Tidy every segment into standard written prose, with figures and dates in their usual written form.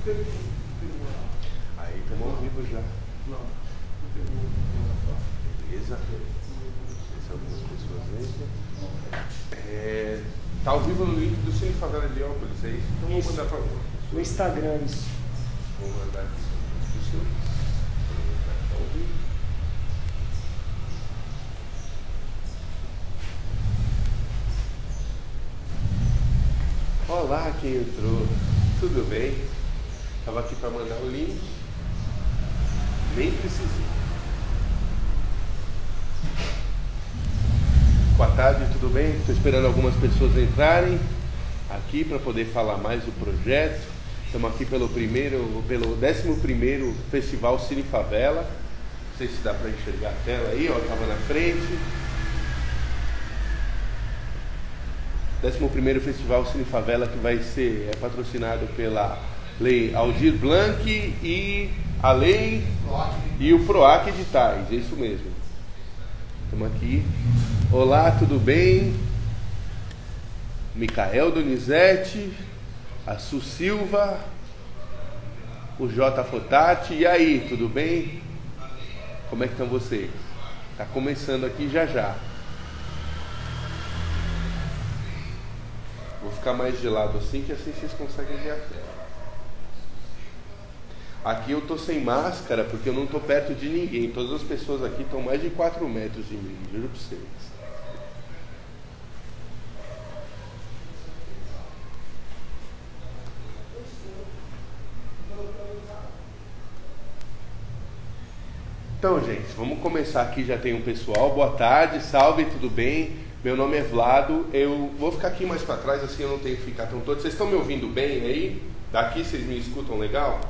Aí estamos ao vivo já. Beleza? Se algumas pessoas entram. Tá ao vivo no link do Cine Favela de Heliópolis, é isso? Então vamos mandar para no Instagram, isso. Vou mandar aqui para as pessoas. Tá ao vivo. Olá, quem entrou? Tudo bem? Estava aqui para mandar o link. Nem precisei. Boa tarde, tudo bem? Estou esperando algumas pessoas entrarem aqui para poder falar mais do projeto. Estamos aqui pelo 11º Festival Cine Favela. Não sei se dá para enxergar a tela aí, ó, estava na frente. 11º Festival Cine Favela, que vai ser patrocinado pela Lei Aldir Blanc e a Lei e o PROAC Editais, é isso mesmo. Estamos aqui. Olá, tudo bem? Micael Donizete, a Su Silva, o J. Fotati. E aí, tudo bem? Como é que estão vocês? Está começando aqui já já. Vou ficar mais gelado assim, que assim vocês conseguem ver a tela. Aqui eu tô sem máscara porque eu não tô perto de ninguém. Todas as pessoas aqui estão mais de 4 metros de mim, juro pra vocês. Então, gente, vamos começar aqui. Já tem um pessoal. Boa tarde, salve, tudo bem? Meu nome é Vlado. Eu vou ficar aqui mais para trás, assim eu não tenho que ficar tão todo. Vocês estão me ouvindo bem aí? Daqui vocês me escutam legal?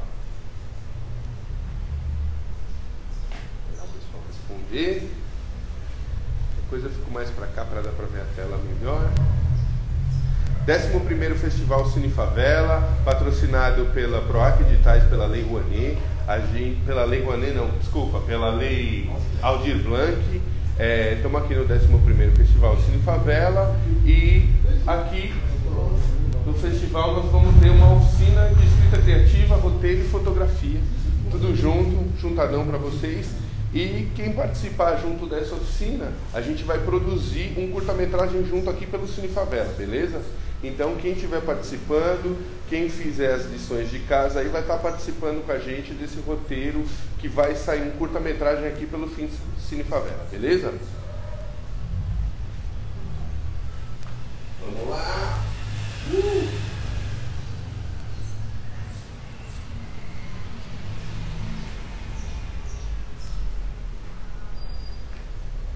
Deixa o pessoal responder. Depois eu fico mais para cá para dar para ver a tela melhor. 11º Festival Cine Favela, patrocinado pela PROAC Editais, pela Lei Rouanet. Pela Lei Rouanet não, desculpa, pela Lei Aldir Blanc. Estamos aqui no 11º Festival Cine Favela e aqui no festival nós vamos ter uma oficina de escrita criativa, roteiro e fotografia, tudo junto, juntadão para vocês. E quem participar junto dessa oficina, a gente vai produzir um curta-metragem junto aqui pelo Cine Favela, beleza? Então quem estiver participando, quem fizer as lições de casa aí vai estar participando com a gente desse roteiro que vai sair um curta-metragem aqui pelo Cine Favela, beleza? Vamos lá!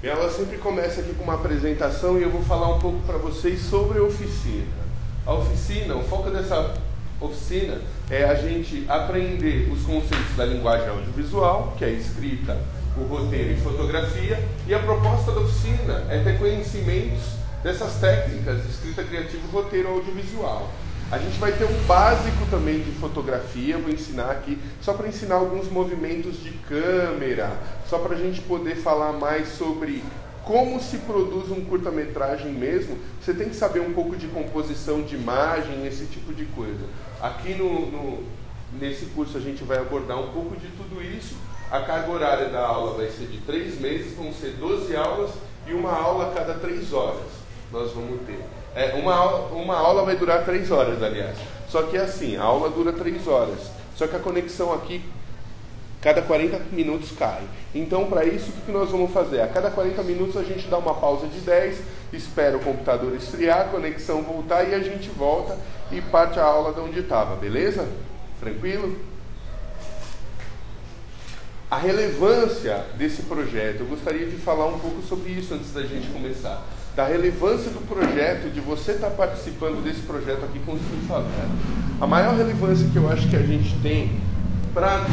Minha aula sempre começa aqui com uma apresentação e eu vou falar um pouco para vocês sobre a oficina. A oficina, o foco dessa oficina é a gente aprender os conceitos da linguagem audiovisual, que é a escrita, o roteiro e fotografia, e a proposta da oficina é ter conhecimentos dessas técnicas de escrita criativa e roteiro audiovisual. A gente vai ter um básico também de fotografia, vou ensinar aqui, só para ensinar alguns movimentos de câmera, só para a gente poder falar mais sobre como se produz um curta-metragem mesmo. Você tem que saber um pouco de composição de imagem, esse tipo de coisa. Aqui nesse curso a gente vai abordar um pouco de tudo isso. A carga horária da aula vai ser de 3 meses, vão ser 12 aulas e uma aula a cada 3 horas nós vamos ter. Uma aula vai durar 3 horas, aliás. Só que é assim, a aula dura 3 horas. Só que a conexão aqui, cada 40 minutos cai. Então, para isso, o que nós vamos fazer? A cada 40 minutos a gente dá uma pausa de 10, espera o computador esfriar, a conexão voltar e a gente volta e parte a aula de onde estava, beleza? Tranquilo? A relevância desse projeto, eu gostaria de falar um pouco sobre isso antes da gente começar. Da relevância do projeto, de você estar participando desse projeto aqui com o Cine Favela. A maior relevância que eu acho que a gente tem para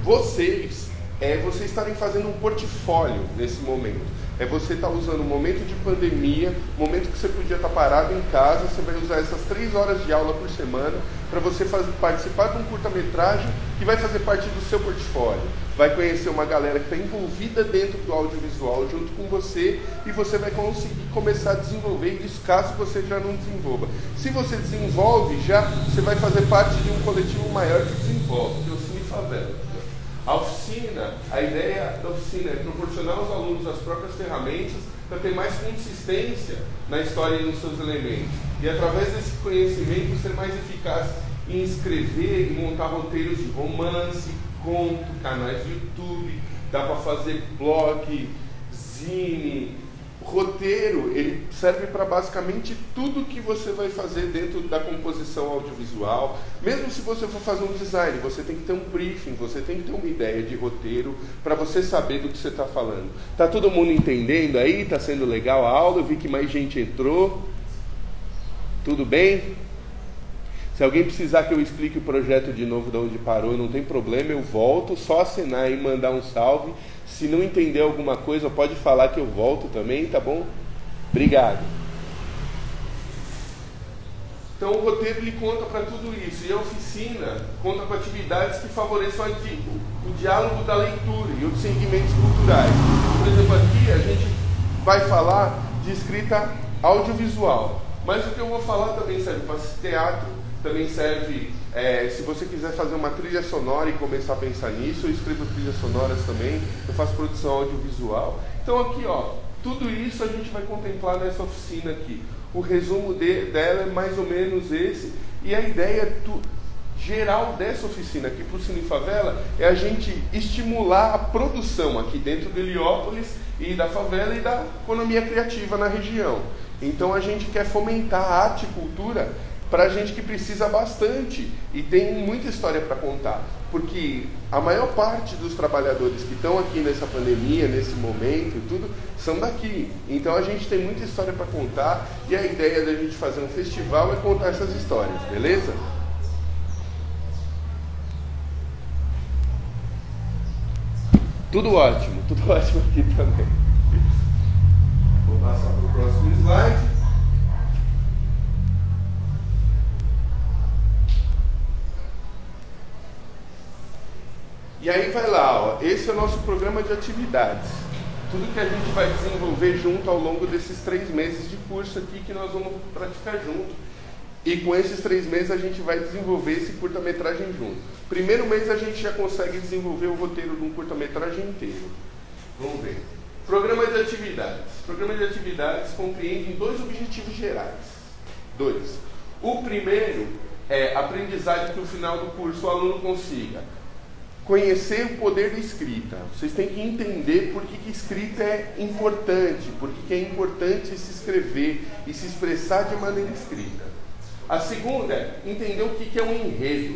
vocês é vocês estarem fazendo um portfólio nesse momento. É você estar usando o momento de pandemia, momento que você podia estar parado em casa, você vai usar essas 3 horas de aula por semana para você participar de um curta-metragem que vai fazer parte do seu portfólio. Vai conhecer uma galera que está envolvida dentro do audiovisual junto com você e você vai conseguir começar a desenvolver isso caso você já não desenvolva. Se você desenvolve, já você vai fazer parte de um coletivo maior que desenvolve, que é o Cine Favela. A oficina, a ideia da oficina é proporcionar aos alunos as próprias ferramentas para ter mais consistência na história e nos seus elementos. E através desse conhecimento ser mais eficaz em escrever e montar roteiros de romance, conto, canais de YouTube, dá para fazer blog, zine. Roteiro, ele serve para basicamente tudo que você vai fazer dentro da composição audiovisual. Mesmo se você for fazer um design, você tem que ter um briefing, você tem que ter uma ideia de roteiro para você saber do que você está falando. Tá todo mundo entendendo aí? Tá sendo legal a aula? Eu vi que mais gente entrou. Tudo bem? Se alguém precisar que eu explique o projeto de novo de onde parou, não tem problema, eu volto, só assinar e mandar um salve. Se não entender alguma coisa, pode falar que eu volto também, tá bom? Obrigado. Então o roteiro ele conta para tudo isso, e a oficina conta com atividades que favoreçam o diálogo da leitura e outros segmentos culturais. Por exemplo, aqui a gente vai falar de escrita audiovisual, mas o que eu vou falar também serve para teatro, também serve, se você quiser fazer uma trilha sonora e começar a pensar nisso, eu escrevo trilhas sonoras também, eu faço produção audiovisual. Então aqui, ó, tudo isso a gente vai contemplar nessa oficina aqui. O resumo dela é mais ou menos esse, e a ideia geral dessa oficina aqui para o Cine Favela é a gente estimular a produção aqui dentro do Heliópolis e da favela e da economia criativa na região. Então a gente quer fomentar a arte e cultura para gente que precisa bastante e tem muita história para contar, porque a maior parte dos trabalhadores que estão aqui nessa pandemia, nesse momento e tudo, são daqui. Então a gente tem muita história para contar e a ideia da gente fazer um festival é contar essas histórias, beleza? Tudo ótimo aqui também. Vou passar para o próximo slide. E aí vai lá, ó, esse é o nosso programa de atividades. Tudo que a gente vai desenvolver junto ao longo desses 3 meses de curso aqui que nós vamos praticar junto. E com esses 3 meses a gente vai desenvolver esse curta-metragem junto. Primeiro mês a gente já consegue desenvolver o roteiro de um curta-metragem inteiro. Vamos ver. Programa de atividades. Programa de atividades compreende 2 objetivos gerais. 2. O primeiro é aprendizagem que no final do curso o aluno consiga conhecer o poder da escrita. Vocês têm que entender por que escrita é importante, por que é importante se escrever e se expressar de maneira escrita. A segunda é entender o que é um enredo,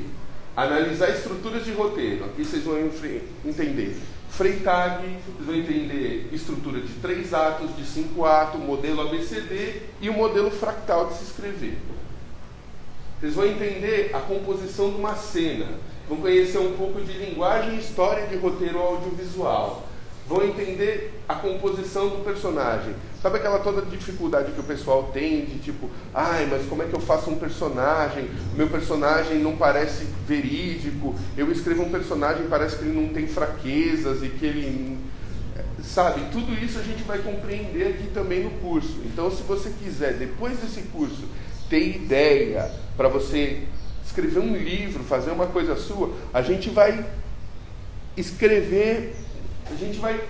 analisar estruturas de roteiro. Aqui vocês vão entender Freytag, vocês vão entender estrutura de 3 atos, de 5 atos, modelo ABCD e o modelo fractal de se escrever. Vocês vão entender a composição de uma cena, vão conhecer um pouco de linguagem e história de roteiro audiovisual, vão entender a composição do personagem. Sabe aquela toda dificuldade que o pessoal tem de tipo, ai, mas como é que eu faço um personagem? O meu personagem não parece verídico, eu escrevo um personagem parece que ele não tem fraquezas e que ele... Sabe, tudo isso a gente vai compreender aqui também no curso. Então, se você quiser, depois desse curso, ter ideia para você escrever um livro, fazer uma coisa sua, a gente vai escrever, a gente vai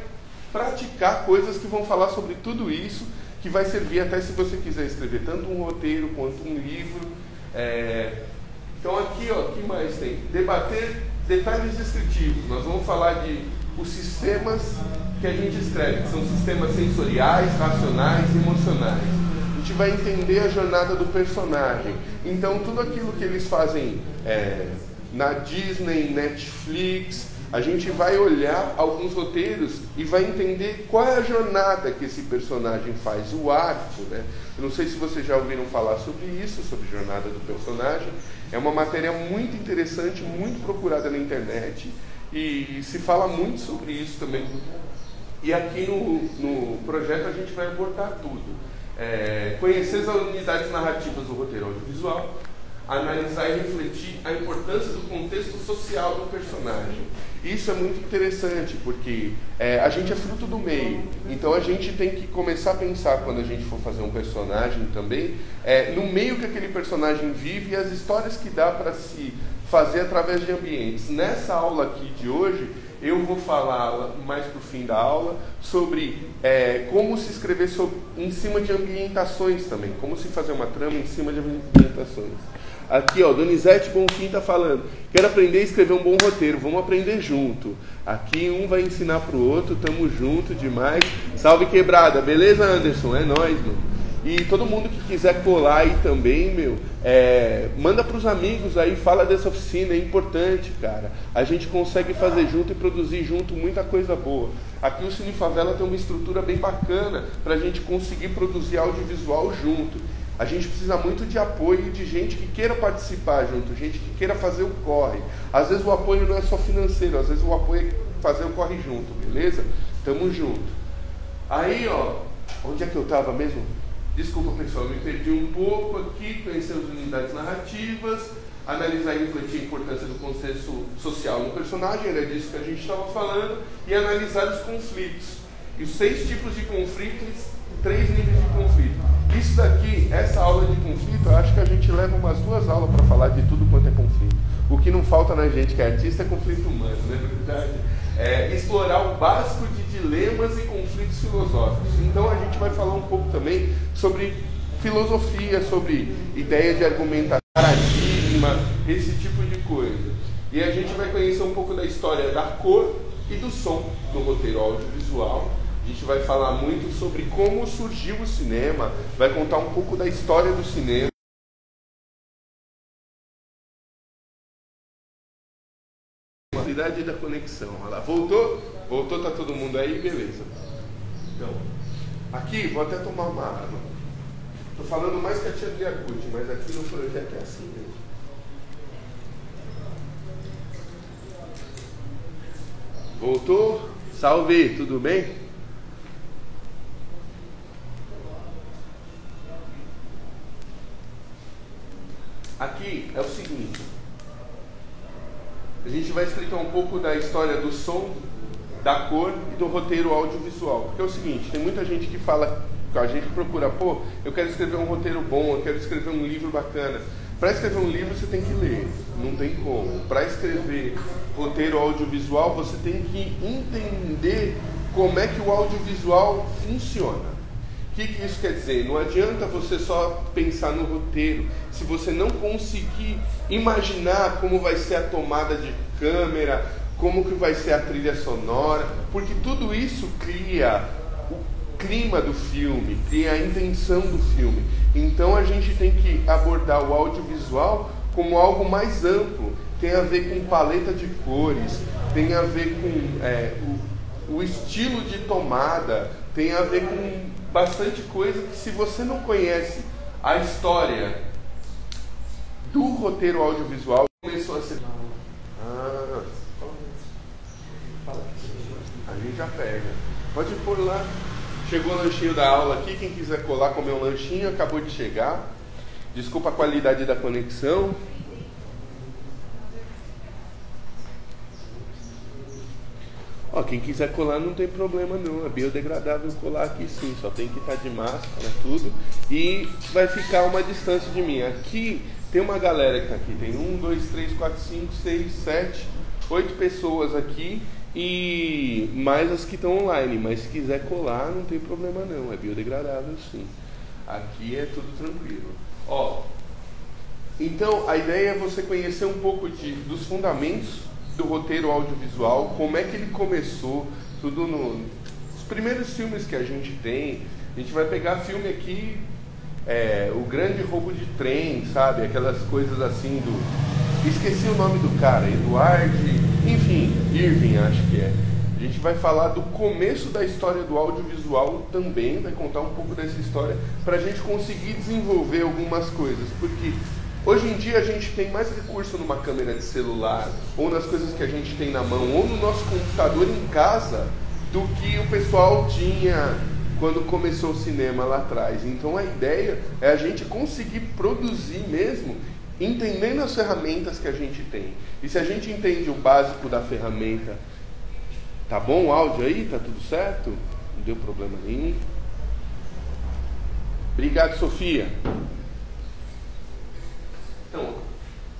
praticar coisas que vão falar sobre tudo isso, que vai servir até se você quiser escrever tanto um roteiro quanto um livro. Então aqui, ó, o que mais tem? Debater detalhes descritivos. Nós vamos falar de os sistemas que a gente escreve, que são sistemas sensoriais, racionais e emocionais. A gente vai entender a jornada do personagem. Então tudo aquilo que eles fazem na Disney, Netflix, a gente vai olhar alguns roteiros e vai entender qual é a jornada que esse personagem faz, o arco, né? Eu não sei se vocês já ouviram falar sobre isso, sobre a jornada do personagem. É uma matéria muito interessante, muito procurada na internet e se fala muito sobre isso também. E aqui no projeto a gente vai abordar tudo. Conhecer as unidades narrativas do roteiro audiovisual, analisar e refletir a importância do contexto social do personagem. Isso é muito interessante, porque a gente é fruto do meio, então a gente tem que começar a pensar, quando a gente for fazer um personagem também, no meio que aquele personagem vive e as histórias que dá para se fazer através de ambientes. Nessa aula aqui de hoje, eu vou falar mais para o fim da aula sobre como se escrever em cima de ambientações também, como se fazer uma trama em cima de ambientações. Aqui, ó, Donizete Bonfim está falando: quero aprender a escrever um bom roteiro, vamos aprender junto. Aqui um vai ensinar para o outro, tamo junto demais. Salve Quebrada, beleza, Anderson? É nóis, mano. E todo mundo que quiser colar aí também, manda para os amigos aí, fala dessa oficina, é importante, cara. A gente consegue fazer junto e produzir junto muita coisa boa. Aqui o Cine Favela tem uma estrutura bem bacana para a gente conseguir produzir audiovisual junto. A gente precisa muito de apoio de gente que queira participar junto, gente que queira fazer o corre. Às vezes o apoio não é só financeiro, às vezes o apoio é fazer o corre junto, beleza? Tamo junto. Aí, ó, onde é que eu tava mesmo? Desculpa, pessoal, me perdi um pouco aqui. Conhecer as unidades narrativas, analisar e refletir a importância do contexto social no personagem, era disso que a gente estava falando, e analisar os conflitos. E os 6 tipos de conflitos, 3 níveis de conflito. Isso daqui, essa aula de conflito, eu acho que a gente leva umas 2 aulas para falar de tudo quanto é conflito. O que não falta na gente que é artista é conflito humano, não é verdade? Explorar o básico de dilemas e conflitos filosóficos. Então a gente vai falar um pouco também sobre filosofia, sobre ideia de argumentação, paradigma, esse tipo de coisa. E a gente vai conhecer um pouco da história da cor e do som no roteiro audiovisual. A gente vai falar muito sobre como surgiu o cinema, vai contar um pouco da história do cinema. A qualidade da conexão. Olha lá, voltou? Voltou, tá todo mundo aí? Beleza. Então, aqui, vou até tomar uma água. Tô falando mais que a tia Liacuti, mas aqui no projeto é assim mesmo. Voltou? Salve, tudo bem? Aqui é o seguinte, a gente vai explicar um pouco da história do som, da cor e do roteiro audiovisual. Porque é o seguinte, tem muita gente que fala, a gente procura, pô, eu quero escrever um roteiro bom, eu quero escrever um livro bacana. Para escrever um livro você tem que ler, não tem como. Para escrever roteiro audiovisual você tem que entender como é que o audiovisual funciona. O que isso quer dizer? Não adianta você só pensar no roteiro se você não conseguir imaginar como vai ser a tomada de câmera, como que vai ser a trilha sonora, porque tudo isso cria o clima do filme, cria a intenção do filme. Então a gente tem que abordar o audiovisual como algo mais amplo, tem a ver com paleta de cores, tem a ver com o estilo de tomada, tem a ver com bastante coisa que, se você não conhece a história do roteiro audiovisual, começou a ser... a gente já pega. Pode pôr lá. Chegou o lanchinho da aula aqui, quem quiser colar, comer um lanchinho, acabou de chegar. Desculpa a qualidade da conexão. Ó, quem quiser colar não tem problema não, é biodegradável colar aqui sim, só tem que estar de máscara, tudo, e vai ficar uma distância de mim. Aqui tem uma galera que está aqui, tem 1, 2, 3, 4, 5, 6, 7, 8 pessoas aqui, e mais as que estão online, mas se quiser colar não tem problema não, é biodegradável sim. Aqui é tudo tranquilo. Ó, então a ideia é você conhecer um pouco dos fundamentos do roteiro audiovisual, como é que ele começou, tudo nos primeiros filmes que a gente tem. A gente vai pegar filme aqui, O Grande Roubo de Trem, sabe? Aquelas coisas assim esqueci o nome do cara, Edward, enfim, Irving acho que é. A gente vai falar do começo da história do audiovisual também, vai contar um pouco dessa história, para a gente conseguir desenvolver algumas coisas, porque hoje em dia a gente tem mais recurso numa câmera de celular, ou nas coisas que a gente tem na mão, ou no nosso computador em casa, do que o pessoal tinha quando começou o cinema lá atrás. Então a ideia é a gente conseguir produzir mesmo entendendo as ferramentas que a gente tem. E se a gente entende o básico da ferramenta, tá bom o áudio aí? Tá tudo certo? Não deu problema nenhum? Obrigado, Sofia. Então,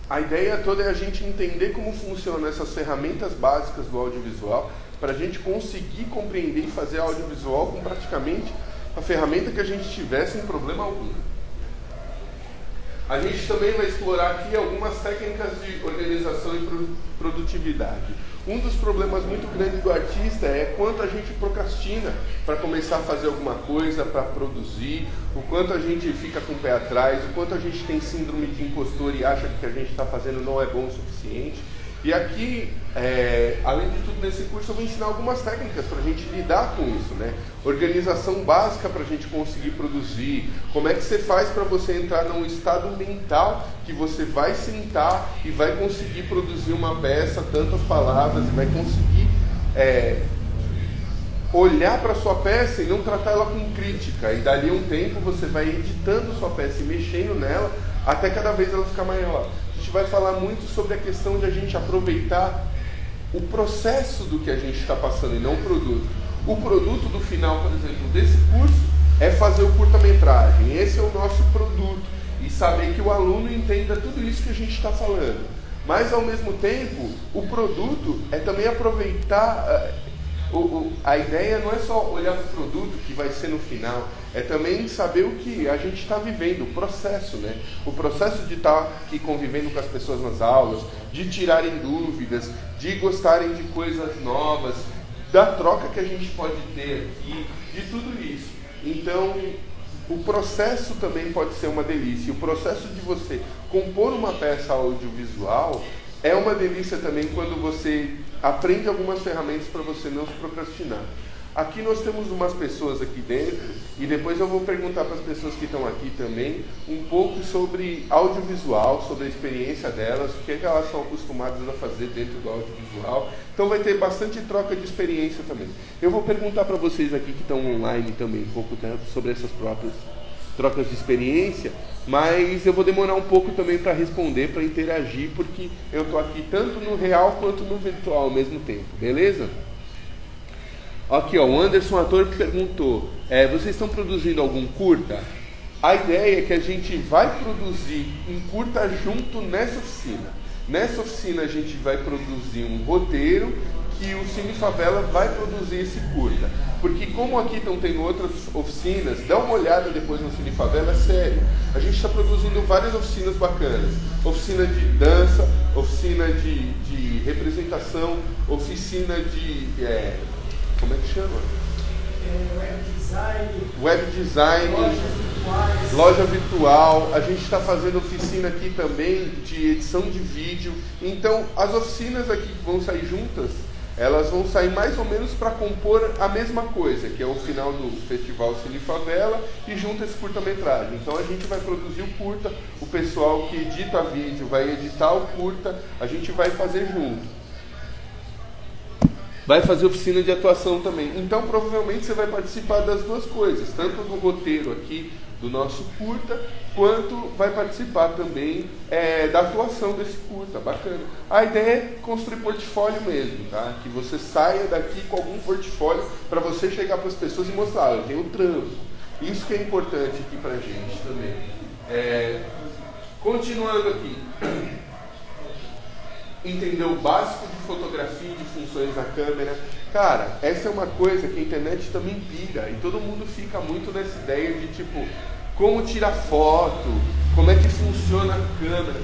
a ideia toda é a gente entender como funcionam essas ferramentas básicas do audiovisual, para a gente conseguir compreender e fazer audiovisual com praticamente a ferramenta que a gente tiver sem problema algum. A gente também vai explorar aqui algumas técnicas de organização e produtividade. Um dos problemas muito grandes do artista é quanto a gente procrastina para começar a fazer alguma coisa, para produzir, o quanto a gente fica com o pé atrás, o quanto a gente tem síndrome de impostor e acha que o que a gente está fazendo não é bom o suficiente. E aqui, além de tudo, nesse curso eu vou ensinar algumas técnicas para a gente lidar com isso, né? Organização básica para a gente conseguir produzir, como é que você faz para você entrar num estado mental que você vai sentar e vai conseguir produzir uma peça, tantas palavras, e vai conseguir olhar para a sua peça e não tratar ela com crítica. E dali a um tempo você vai editando sua peça e mexendo nela até cada vez ela ficar maior. A gente vai falar muito sobre a questão de a gente aproveitar o processo do que a gente está passando e não o produto. O produto do final, por exemplo, desse curso é fazer o curta-metragem. Esse é o nosso produto. E saber que o aluno entenda tudo isso que a gente está falando. Mas, ao mesmo tempo, o produto é também aproveitar... A ideia não é só olhar para o produto que vai ser no final, é também saber o que a gente está vivendo, o processo, né? O processo de estar aqui convivendo com as pessoas nas aulas, de tirarem dúvidas, de gostarem de coisas novas, da troca que a gente pode ter aqui, de tudo isso. Então, o processo também pode ser uma delícia. O processo de você compor uma peça audiovisual é uma delícia também quando você aprende algumas ferramentas para você não se procrastinar. Aqui nós temos umas pessoas aqui dentro, e depois eu vou perguntar para as pessoas que estão aqui também um pouco sobre audiovisual, sobre a experiência delas, o que é que elas são acostumadas a fazer dentro do audiovisual. Então vai ter bastante troca de experiência também. Eu vou perguntar para vocês aqui que estão online também um pouco sobre essas próprias trocas de experiência, mas eu vou demorar um pouco também para responder, para interagir, porque eu estou aqui tanto no real quanto no virtual ao mesmo tempo, beleza? Aqui, ó, o Anderson Ator perguntou, vocês estão produzindo algum curta? A ideia é que a gente vai produzir um curta junto nessa oficina. Nessa oficina a gente vai produzir um roteiro que o Cine Favela vai produzir esse curta. Porque como aqui estão tendo outras oficinas, dá uma olhada depois no Cine Favela, é sério. A gente está produzindo várias oficinas bacanas. Oficina de dança, oficina de representação, oficina de... como é que chama? Web design, loja virtual. A gente está fazendo oficina aqui também de edição de vídeo. Então, as oficinas aqui que vão sair juntas, elas vão sair mais ou menos para compor a mesma coisa, que é o final do Festival Cine Favela, e junto esse curta-metragem. Então a gente vai produzir o curta, o pessoal que edita vídeo vai editar o curta, a gente vai fazer junto. Vai fazer oficina de atuação também. Então provavelmente você vai participar das duas coisas, tanto do roteiro aqui do nosso curta, quanto vai participar também da atuação desse curta. Bacana. A ideia é construir portfólio mesmo, tá? Que você saia daqui com algum portfólio para você chegar para as pessoas e mostrar, eu tenho trampo. Isso que é importante aqui pra gente também. Continuando aqui. Entender o básico de fotografia e de funções da câmera. Cara, essa é uma coisa que a internet também pira, e todo mundo fica muito nessa ideia de tipo, como tirar foto, como é que funciona a câmera.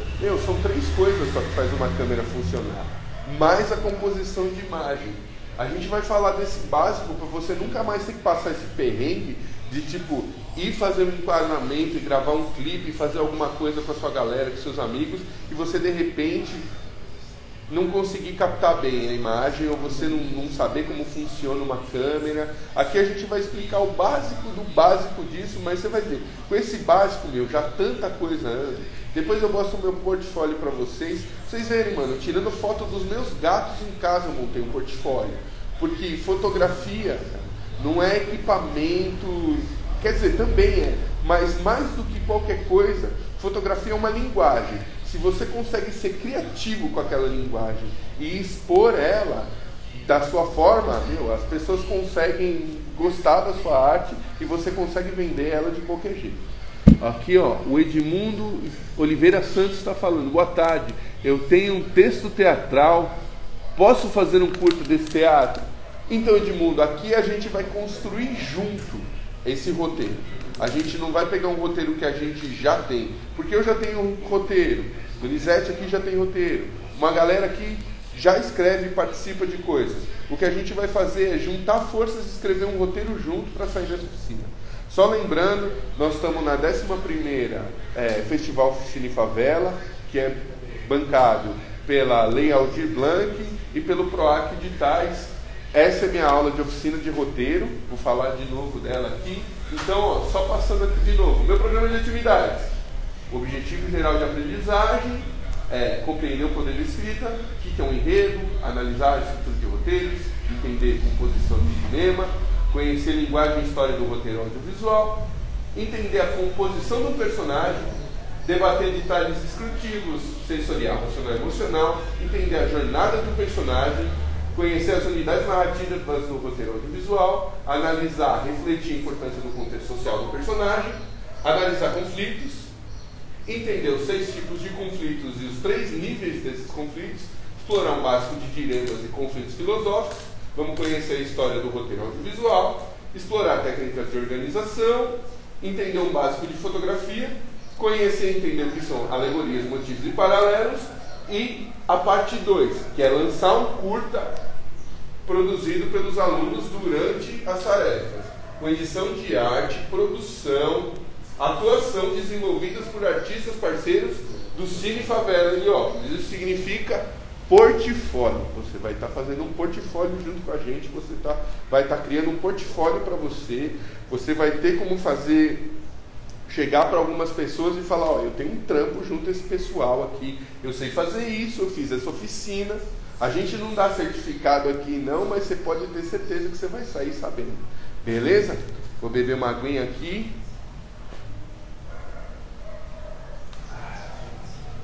São 3 coisas só que faz uma câmera funcionar, mais a composição de imagem. A gente vai falar desse básico para você nunca mais ter que passar esse perrengue de tipo, ir fazer um enquadramento e gravar um clipe, fazer alguma coisa com a sua galera, com seus amigos, e você de repente não conseguir captar bem a imagem, ou você não saber como funciona uma câmera. Aqui a gente vai explicar o básico do básico disso, mas você vai ver, com esse básico, já tanta coisa anda. Depois eu mostro o meu portfólio para vocês verem, mano, tirando foto dos meus gatos em casa eu montei um portfólio. Porque fotografia não é equipamento, quer dizer, também é, mas mais do que qualquer coisa, fotografia é uma linguagem. se você consegue ser criativo com aquela linguagem e expor ela da sua forma, as pessoas conseguem gostar da sua arte e você consegue vender ela de qualquer jeito. Aqui, ó, o Edmundo Oliveira Santos está falando: boa tarde, eu tenho um texto teatral, posso fazer um curto desse teatro? Então, Edmundo, aqui a gente vai construir junto esse roteiro. A gente não vai pegar um roteiro que a gente já tem, porque eu já tenho um roteiro, o Lisete aqui já tem roteiro, uma galera aqui já escreve e participa de coisas. O que a gente vai fazer é juntar forças e escrever um roteiro junto para sair dessa oficina. Só lembrando, nós estamos na 11ª Festival Oficina e Favela, que é bancado pela Lei Aldir Blanc e pelo PROAC Editais. Essa é minha aula de oficina de roteiro, vou falar de novo dela aqui. Então, ó, só passando aqui de novo, meu programa de atividades. O objetivo geral de aprendizagem é compreender o poder da escrita, o que é um enredo, analisar a estrutura de roteiros, entender composição de cinema, conhecer a linguagem e história do roteiro audiovisual, entender a composição do personagem, debater detalhes descritivos, sensorial, racional e emocional, entender a jornada do personagem, conhecer as unidades narrativas do roteiro audiovisual, analisar, refletir a importância do contexto social do personagem, analisar conflitos, entender os 6 tipos de conflitos e os 3 níveis desses conflitos, explorar um básico de dilemas e conflitos filosóficos, vamos conhecer a história do roteiro audiovisual, explorar técnicas de organização, entender um básico de fotografia, conhecer e entender o que são alegorias, motivos e paralelos, e a parte 2, que é lançar um curta produzido pelos alunos durante as tarefas, com edição de arte, produção, atuação desenvolvidas por artistas parceiros do Cine Favela Heliópolis. Isso significa portfólio. Você vai estar fazendo um portfólio junto com a gente, você vai estar criando um portfólio para você, você vai ter como chegar para algumas pessoas e falar: ó, eu tenho um trampo junto a esse pessoal aqui, eu sei fazer isso, eu fiz essa oficina. A gente não dá certificado aqui não, mas você pode ter certeza que você vai sair sabendo. Beleza? Vou beber uma aguinha aqui.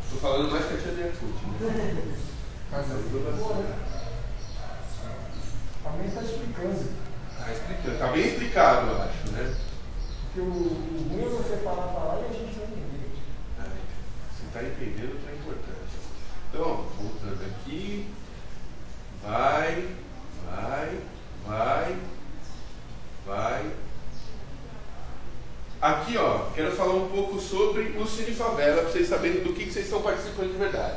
Estou falando mais que a tia de Erfurt, né? Também está explicando. Está explicando. Está bem explicado, eu acho, né? Porque o ruim é você falar e a gente não entende. Você está entendendo o que é importante. Então, voltando aqui. Vai. Aqui, ó, quero falar um pouco sobre o Cine Favela, para vocês saberem do que vocês estão participando de verdade.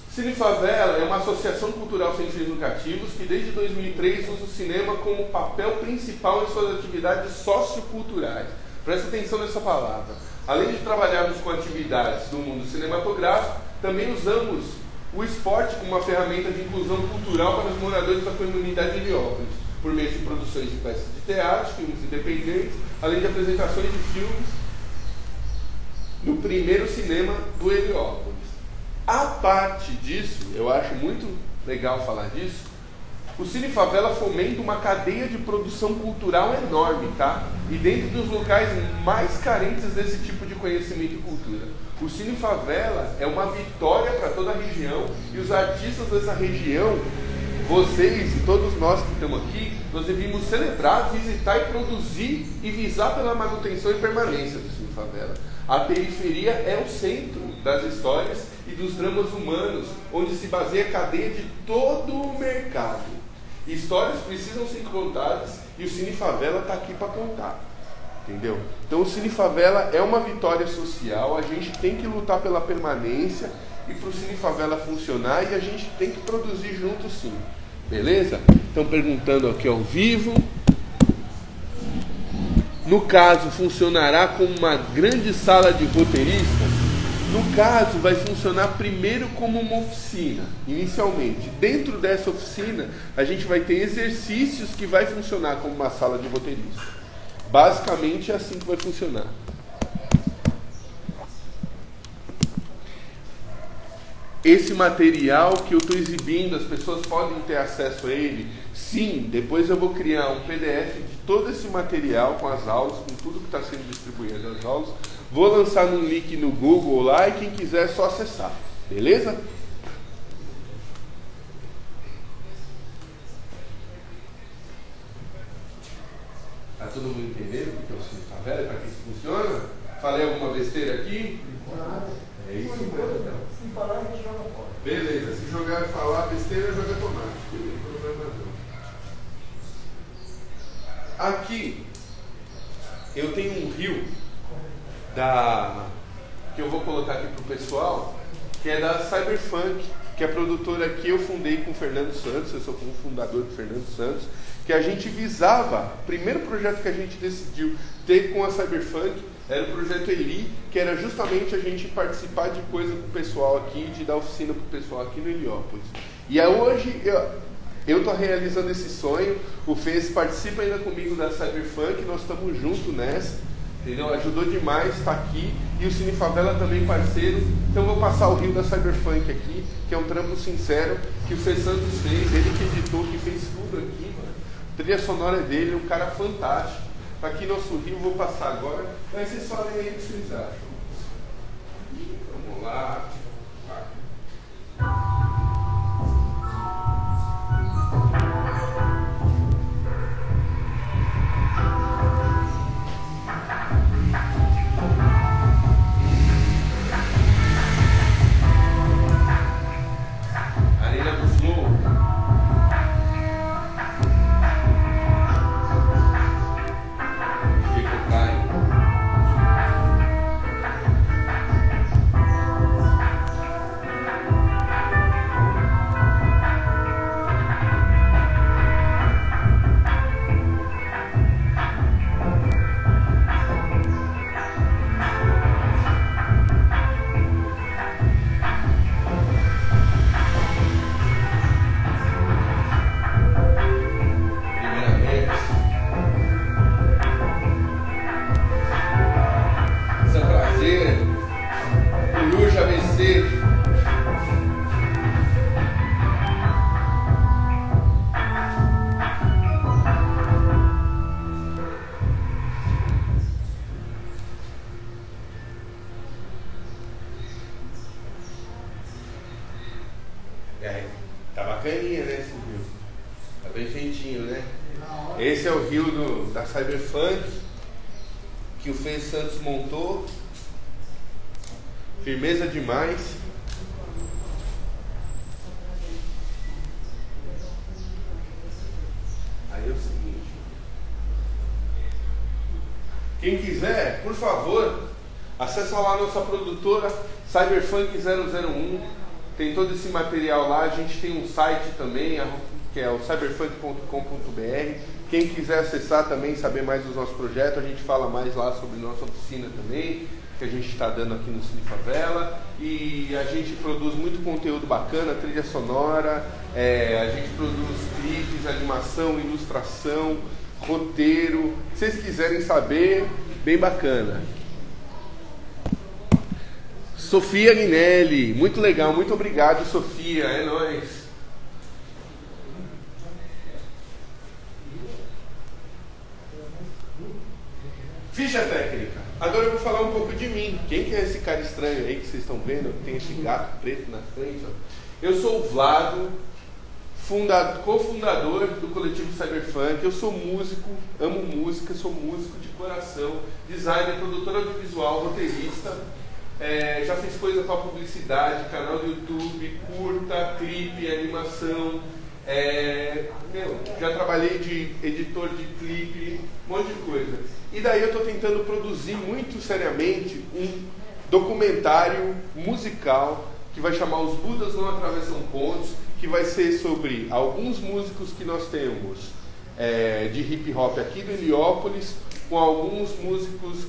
Cine Favela é uma associação cultural sem fins lucrativos que desde 2003 usa o cinema como papel principal em suas atividades socioculturais. Presta atenção nessa palavra. Além de trabalharmos com atividades do mundo cinematográfico, também usamos o esporte como uma ferramenta de inclusão cultural para os moradores da comunidade de Heliópolis, por meio de produções de peças de teatro, filmes independentes, além de apresentações de filmes no primeiro cinema do Heliópolis. A parte disso, eu acho muito legal falar disso, o Cine Favela fomenta uma cadeia de produção cultural enorme, tá? E dentro dos locais mais carentes desse tipo de conhecimento e cultura. O Cine Favela é uma vitória para toda a região e os artistas dessa região, vocês e todos nós que estamos aqui, nós devíamos celebrar, visitar e produzir e visar pela manutenção e permanência do Cine Favela. A periferia é o centro das histórias e dos dramas humanos, onde se baseia a cadeia de todo o mercado. Histórias precisam ser contadas e o Cine Favela está aqui para contar. Entendeu? Então o Cine Favela é uma vitória social, a gente tem que lutar pela permanência e para o Cine Favela funcionar, e a gente tem que produzir junto sim. Beleza? Estão perguntando aqui ao vivo. No caso, funcionará como uma grande sala de roteiristas? No caso, vai funcionar primeiro como uma oficina, inicialmente. Dentro dessa oficina, a gente vai ter exercícios que vai funcionar como uma sala de roteirista. Basicamente é assim que vai funcionar. Esse material que eu estou exibindo, as pessoas podem ter acesso a ele? Sim, depois eu vou criar um PDF de todo esse material com as aulas, com tudo que está sendo distribuído nas aulas, Vou lançar um link no Google lá e quem quiser é só acessar, beleza? Tá todo mundo entendendo o que é o Cine Favela? Para que isso funciona? Falei alguma besteira aqui? É isso mesmo. Se falar, a gente joga fora. Beleza, se jogar e falar besteira, joga tomate. Não tem problema não. Aqui eu tenho um reel que eu vou colocar aqui pro pessoal, que é da Cyberfunk, que é a produtora que eu fundei com o Fernando Santos, eu sou cofundador do Fernando Santos, que a gente visava, o primeiro projeto que a gente decidiu ter com a Cyberfunk era o projeto Eli, que era justamente a gente participar de coisa com o pessoal aqui, de dar oficina pro pessoal aqui no Heliópolis. E aí hoje eu estou realizando esse sonho, o Fez participa ainda comigo da Cyberfunk, nós estamos juntos nessa, entendeu? Ajudou demais, está aqui, e o Cine Favela também parceiro, então eu vou passar o reel da Cyberfunk aqui, que é um trampo sincero, que o Fê Santos fez, ele que editou, que fez tudo aqui, mano. A trilha sonora dele, um cara fantástico. Tá aqui nosso reel, vou passar agora, aí vocês falem aí o que vocês acham. Vamos lá. Arena do Flow. Tá bacaninha, né, esse reel? Tá bem feitinho, né? Esse é o reel da Cyberfunk, que o Fê Santos montou. Firmeza demais. Aí é o seguinte. Quem quiser, por favor, acessa lá a nossa produtora, Cyberfunk 001. Tem todo esse material lá, a gente tem um site também, que é o cyberfunk.com.br. Quem quiser acessar também, saber mais dos nossos projetos, a gente fala mais lá sobre nossa oficina também, que a gente está dando aqui no Cine Favela. E a gente produz muito conteúdo bacana, trilha sonora, a gente produz clipes, animação, ilustração, roteiro. Se vocês quiserem saber, bem bacana. Sofia Guinelli, muito legal, muito obrigado, Sofia, é nóis. Ficha técnica. Agora eu vou falar um pouco de mim. Quem que é esse cara estranho aí que vocês estão vendo? Tem esse gato preto na frente, ó. Eu sou o Vlado, cofundador do coletivo Cyberfunk. Eu sou músico, amo música, sou músico de coração, designer, produtor audiovisual, roteirista. Já fiz coisa para publicidade, canal do YouTube, curta, clipe, animação. Já trabalhei de editor de clipe, um monte de coisa. E daí eu estou tentando produzir muito seriamente um documentário musical que vai chamar Os Budas Não Atravessam Pontes, que vai ser sobre alguns músicos que nós temos de hip hop aqui do Heliópolis, com alguns músicos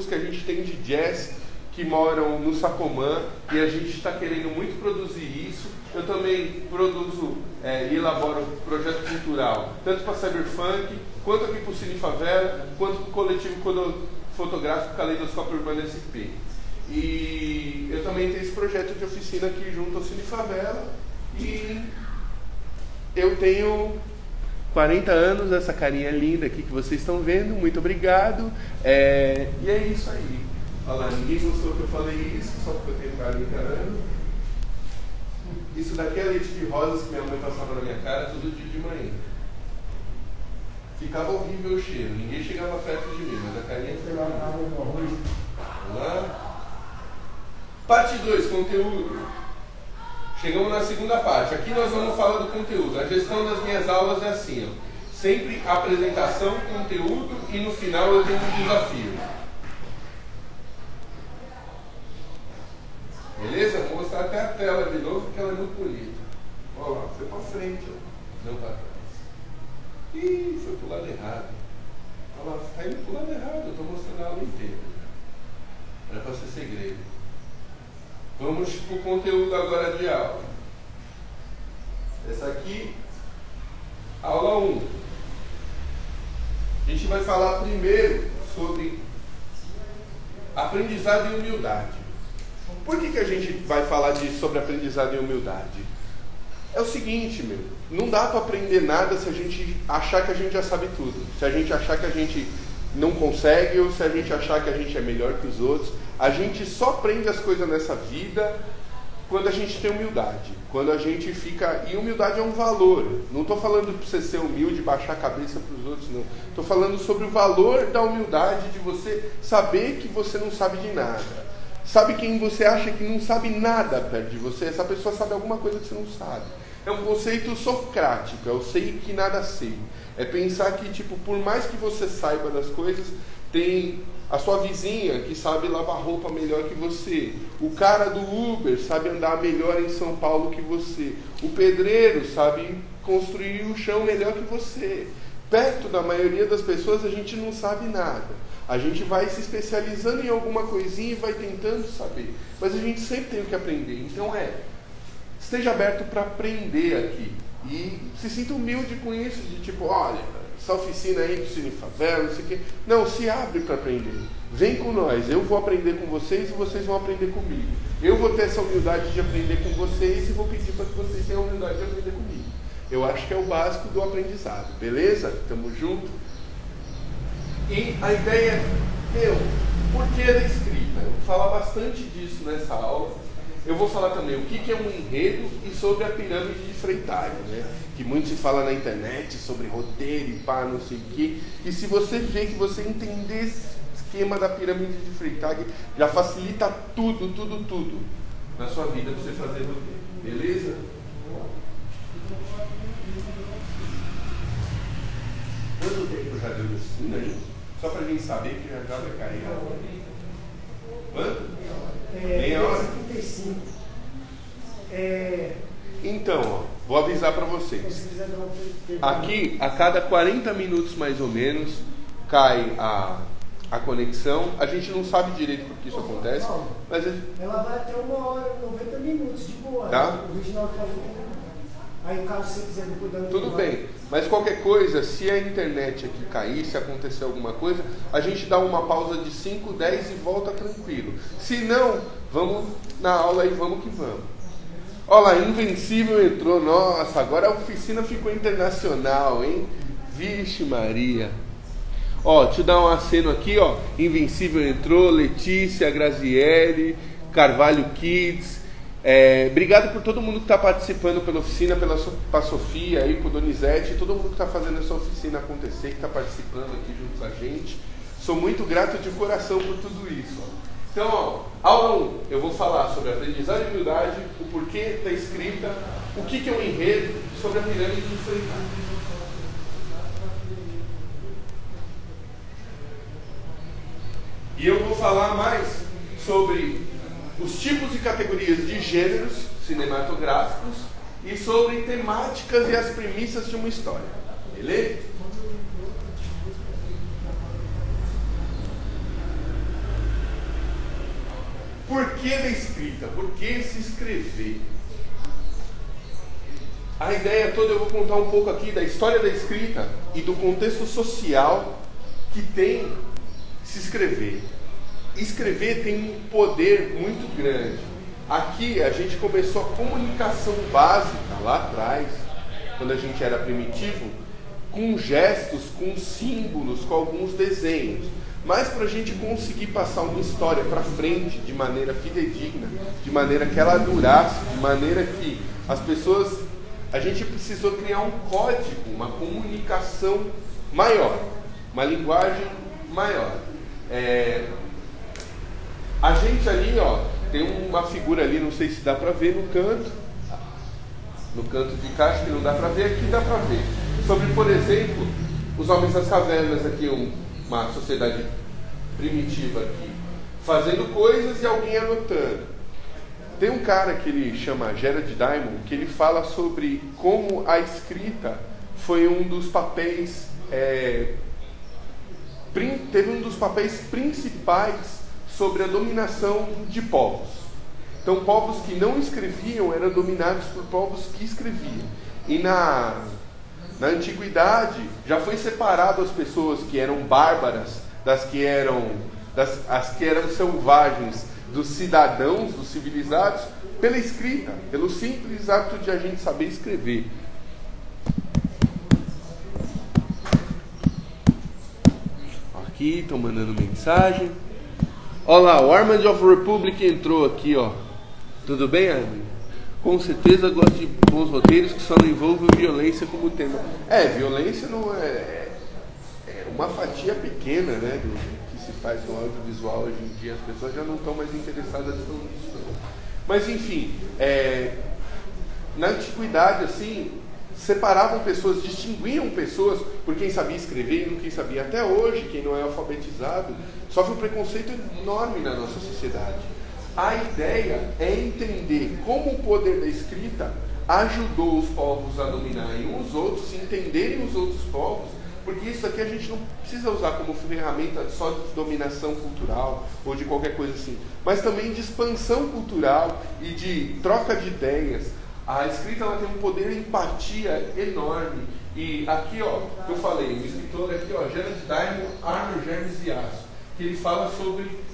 que a gente tem de jazz que moram no Sacomã, e a gente está querendo muito produzir isso. Eu também produzo e elaboro projeto cultural, tanto para Cyberfunk, quanto aqui para o Cine Favela, quanto para o coletivo fotográfico Caleidoscópio Urbano SP. E eu também tenho esse projeto de oficina aqui junto ao Cine Favela, e eu tenho 40 anos, essa carinha linda aqui que vocês estão vendo, muito obrigado. E é isso aí. Olha lá, ninguém gostou que eu falei isso, só porque eu tenho 40 anos. Isso daqui é leite de rosas que minha mãe passava na minha cara todo dia de manhã. Ficava horrível o cheiro, ninguém chegava perto de mim, mas a carinha foi lá. Vamos lá. Parte 2, conteúdo. Chegamos na segunda parte. Aqui nós vamos falar do conteúdo. A gestão das minhas aulas é assim, ó. Sempre apresentação, conteúdo e no final eu tenho um desafio. Beleza? Vou mostrar até a tela de novo porque ela é muito bonita. Olha lá, foi para frente, ó. Não para trás. Ih, foi pro lado errado. Olha lá, está indo pro lado errado. Eu estou mostrando a aula inteira. Era para ser segredo. Vamos para o conteúdo agora de aula. Essa aqui, aula 1. A gente vai falar primeiro sobre aprendizado e humildade. Por que a gente vai falar sobre aprendizado e humildade? É o seguinte, não dá para aprender nada se a gente achar que a gente já sabe tudo. Se a gente achar que a gente não consegue ou se a gente achar que a gente é melhor que os outros. A gente só aprende as coisas nessa vida quando a gente tem humildade. Quando a gente fica... E humildade é um valor. Não estou falando para você ser humilde e baixar a cabeça para os outros, não. Estou falando sobre o valor da humildade, de você saber que você não sabe de nada. Sabe quem você acha que não sabe nada perto de você? Essa pessoa sabe alguma coisa que você não sabe. É um conceito socrático, é o sei que nada sei. É pensar que, tipo, por mais que você saiba das coisas, tem a sua vizinha que sabe lavar roupa melhor que você. O cara do Uber sabe andar melhor em São Paulo que você. O pedreiro sabe construir o chão melhor que você. Perto da maioria das pessoas a gente não sabe nada. A gente vai se especializando em alguma coisinha e vai tentando saber. Mas a gente sempre tem o que aprender. Então esteja aberto para aprender aqui. E se sinta humilde com isso, de tipo, olha, essa oficina aí do Cine Favela, não sei o quê. Não, se abre para aprender. Vem com nós, eu vou aprender com vocês e vocês vão aprender comigo. Eu vou ter essa humildade de aprender com vocês e vou pedir para que vocês tenham a humildade de aprender comigo. Eu acho que é o básico do aprendizado, beleza? Tamo junto? E a ideia é, por que da escrita? Eu vou falar bastante disso nessa aula. Eu vou falar também o que é um enredo e sobre a pirâmide de Freytag, né? Que muito se fala na internet sobre roteiro e pá, não sei o quê. E se você vê que você entender esse esquema da pirâmide de Freytag, já facilita tudo na sua vida para você fazer roteiro. Beleza? Quanto tempo já deu isso aí? Só para a gente saber que já vai cair. Quanto? Meia hora? 35. Então, ó, vou avisar para vocês. Aqui, a cada 40 minutos mais ou menos, cai a conexão. A gente não sabe direito por que isso acontece. Mas ela vai até 1h, 90 minutos de boa. Tá? O original falou. Aí, caso você quiser me cuidar. Tudo bem, mas qualquer coisa, se a internet aqui cair, se acontecer alguma coisa, a gente dá uma pausa de 5, 10 e volta tranquilo. Se não, vamos na aula e vamos que vamos. Olha lá, Invencível entrou. Nossa, agora a oficina ficou internacional, hein? Vixe Maria. Ó, deixa eu dar um aceno aqui, ó. Invencível entrou, Letícia, Graziele, Carvalho Kids. Obrigado por todo mundo que está participando pela oficina, para a Sofia, aí, para o Donizete, todo mundo que está fazendo essa oficina acontecer, que está participando aqui junto com a gente. Sou muito grato de coração por tudo isso. Ó. Então, ó, aula 1, eu vou falar sobre aprendizagem e humildade, o porquê da escrita, o que é um enredo, sobre a pirâmide de Freytag. E eu vou falar mais sobre os tipos e categorias de gêneros cinematográficos e sobre temáticas e as premissas de uma história. Beleza? Por que da escrita? Por que se escrever? A ideia toda eu vou contar um pouco aqui da história da escrita e do contexto social que tem se escrever. Escrever tem um poder muito grande. Aqui a gente começou a comunicação básica lá atrás, quando a gente era primitivo, com gestos, com símbolos, com alguns desenhos. Mas para a gente conseguir passar uma história para frente de maneira fidedigna, de maneira que ela durasse, de maneira que as pessoas... A gente precisou criar um código, uma comunicação maior, uma linguagem maior. A gente ali, ó, tem uma figura ali, não sei se dá para ver no canto de cá, acho que não dá para ver, aqui dá para ver. Sobre, por exemplo, os homens das cavernas aqui, uma sociedade primitiva aqui, fazendo coisas e alguém anotando. Tem um cara que ele chama Gerard Diamond, que ele fala sobre como a escrita foi um dos papéis, teve um dos papéis principais sobre a dominação de povos. Então, povos que não escreviam eram dominados por povos que escreviam. E na antiguidade já foi separado as pessoas que eram bárbaras as que eram selvagens, dos cidadãos, dos civilizados, pela escrita, pelo simples ato de a gente saber escrever. Aqui, estão mandando mensagem. Olha lá, o Armand of Republic entrou aqui, ó. Tudo bem, Armand? Com certeza gosto de bons roteiros que só não envolvem violência como tema. Violência não é uma fatia pequena, né, do que se faz no audiovisual hoje em dia. As pessoas já não estão mais interessadas nisso, não. Mas enfim, na antiguidade, assim, separavam pessoas, distinguiam pessoas por quem sabia escrever e não quem sabia. Até hoje, quem não é alfabetizado sofre um preconceito enorme na nossa sociedade. A ideia é entender como o poder da escrita ajudou os povos a dominarem uns outros, entenderem os outros povos, porque isso aqui a gente não precisa usar como ferramenta só de dominação cultural ou de qualquer coisa assim, mas também de expansão cultural e de troca de ideias. A escrita ela tem um poder de empatia enorme. E aqui, ó, que eu falei, o escritor aqui, ó, Gerard Diamond, Arnold James Iasso, que ele fala sobre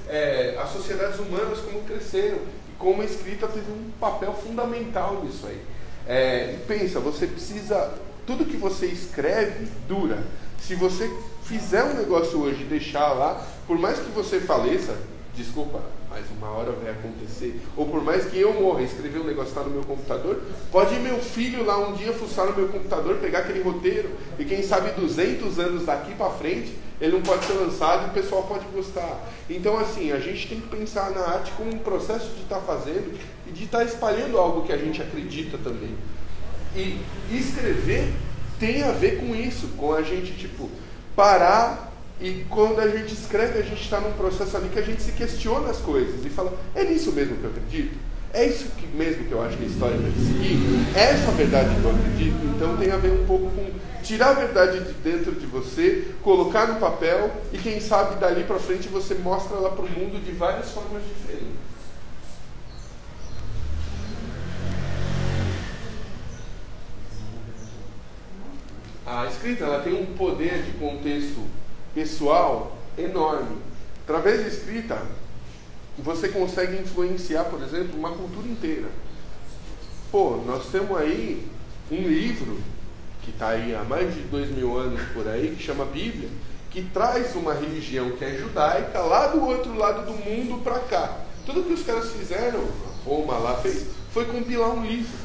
as sociedades humanas, como cresceram e como a escrita teve um papel fundamental nisso aí. Pensa, você precisa, tudo que você escreve dura. Se você fizer um negócio hoje e deixar lá, por mais que você faleça, desculpa, mas uma hora vai acontecer, ou por mais que eu morra e escrever um negócio está no meu computador, pode ir meu filho lá um dia fuçar no meu computador, pegar aquele roteiro, e quem sabe 200 anos daqui para frente, ele não pode ser lançado e o pessoal pode gostar. Então assim, a gente tem que pensar na arte como um processo de estar fazendo e de estar espalhando algo que a gente acredita também. E escrever tem a ver com isso, com a gente parar. E quando a gente escreve, a gente está num processo ali que a gente se questiona as coisas e fala, é nisso mesmo que eu acredito? É isso mesmo que eu acho que a história vai seguir? É essa a verdade que eu acredito? Então tem a ver um pouco com tirar a verdade de dentro de você, colocar no papel e quem sabe dali para frente você mostra ela para o mundo de várias formas diferentes. A escrita ela tem um poder de contexto pessoal enorme. Através da escrita você consegue influenciar, por exemplo, uma cultura inteira. Nós temos aí um livro que está aí há mais de 2000 anos por aí, que chama Bíblia, que traz uma religião que é judaica lá do outro lado do mundo para cá. Tudo que os caras fizeram, Roma lá fez, foi compilar um livro.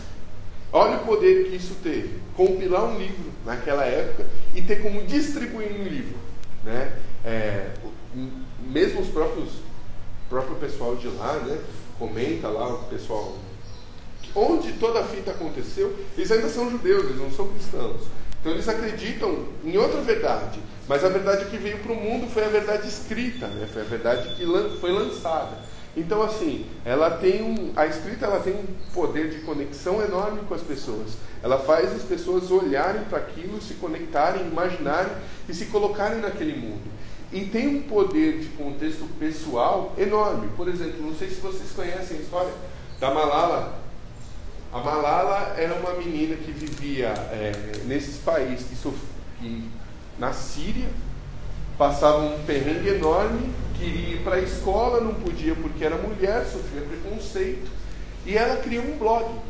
Olha o poder que isso teve, compilar um livro naquela época e ter como distribuir um livro, né? Mesmo os próprio pessoal de lá, né, comenta lá, o pessoal onde toda a fita aconteceu, eles ainda são judeus, eles não são cristãos, então eles acreditam em outra verdade, mas a verdade que veio para o mundo foi a verdade escrita, né? Foi a verdade que foi lançada. Então assim, a escrita ela tem um poder de conexão enorme com as pessoas. Ela faz as pessoas olharem para aquilo, se conectarem, imaginarem e se colocarem naquele mundo. E tem um poder de contexto pessoal enorme. Por exemplo, não sei se vocês conhecem a história da Malala. A Malala era uma menina que vivia nesses países que na Síria, passava um perrengue enorme, queria ir para a escola, não podia porque era mulher, sofria preconceito, e ela criou um blog.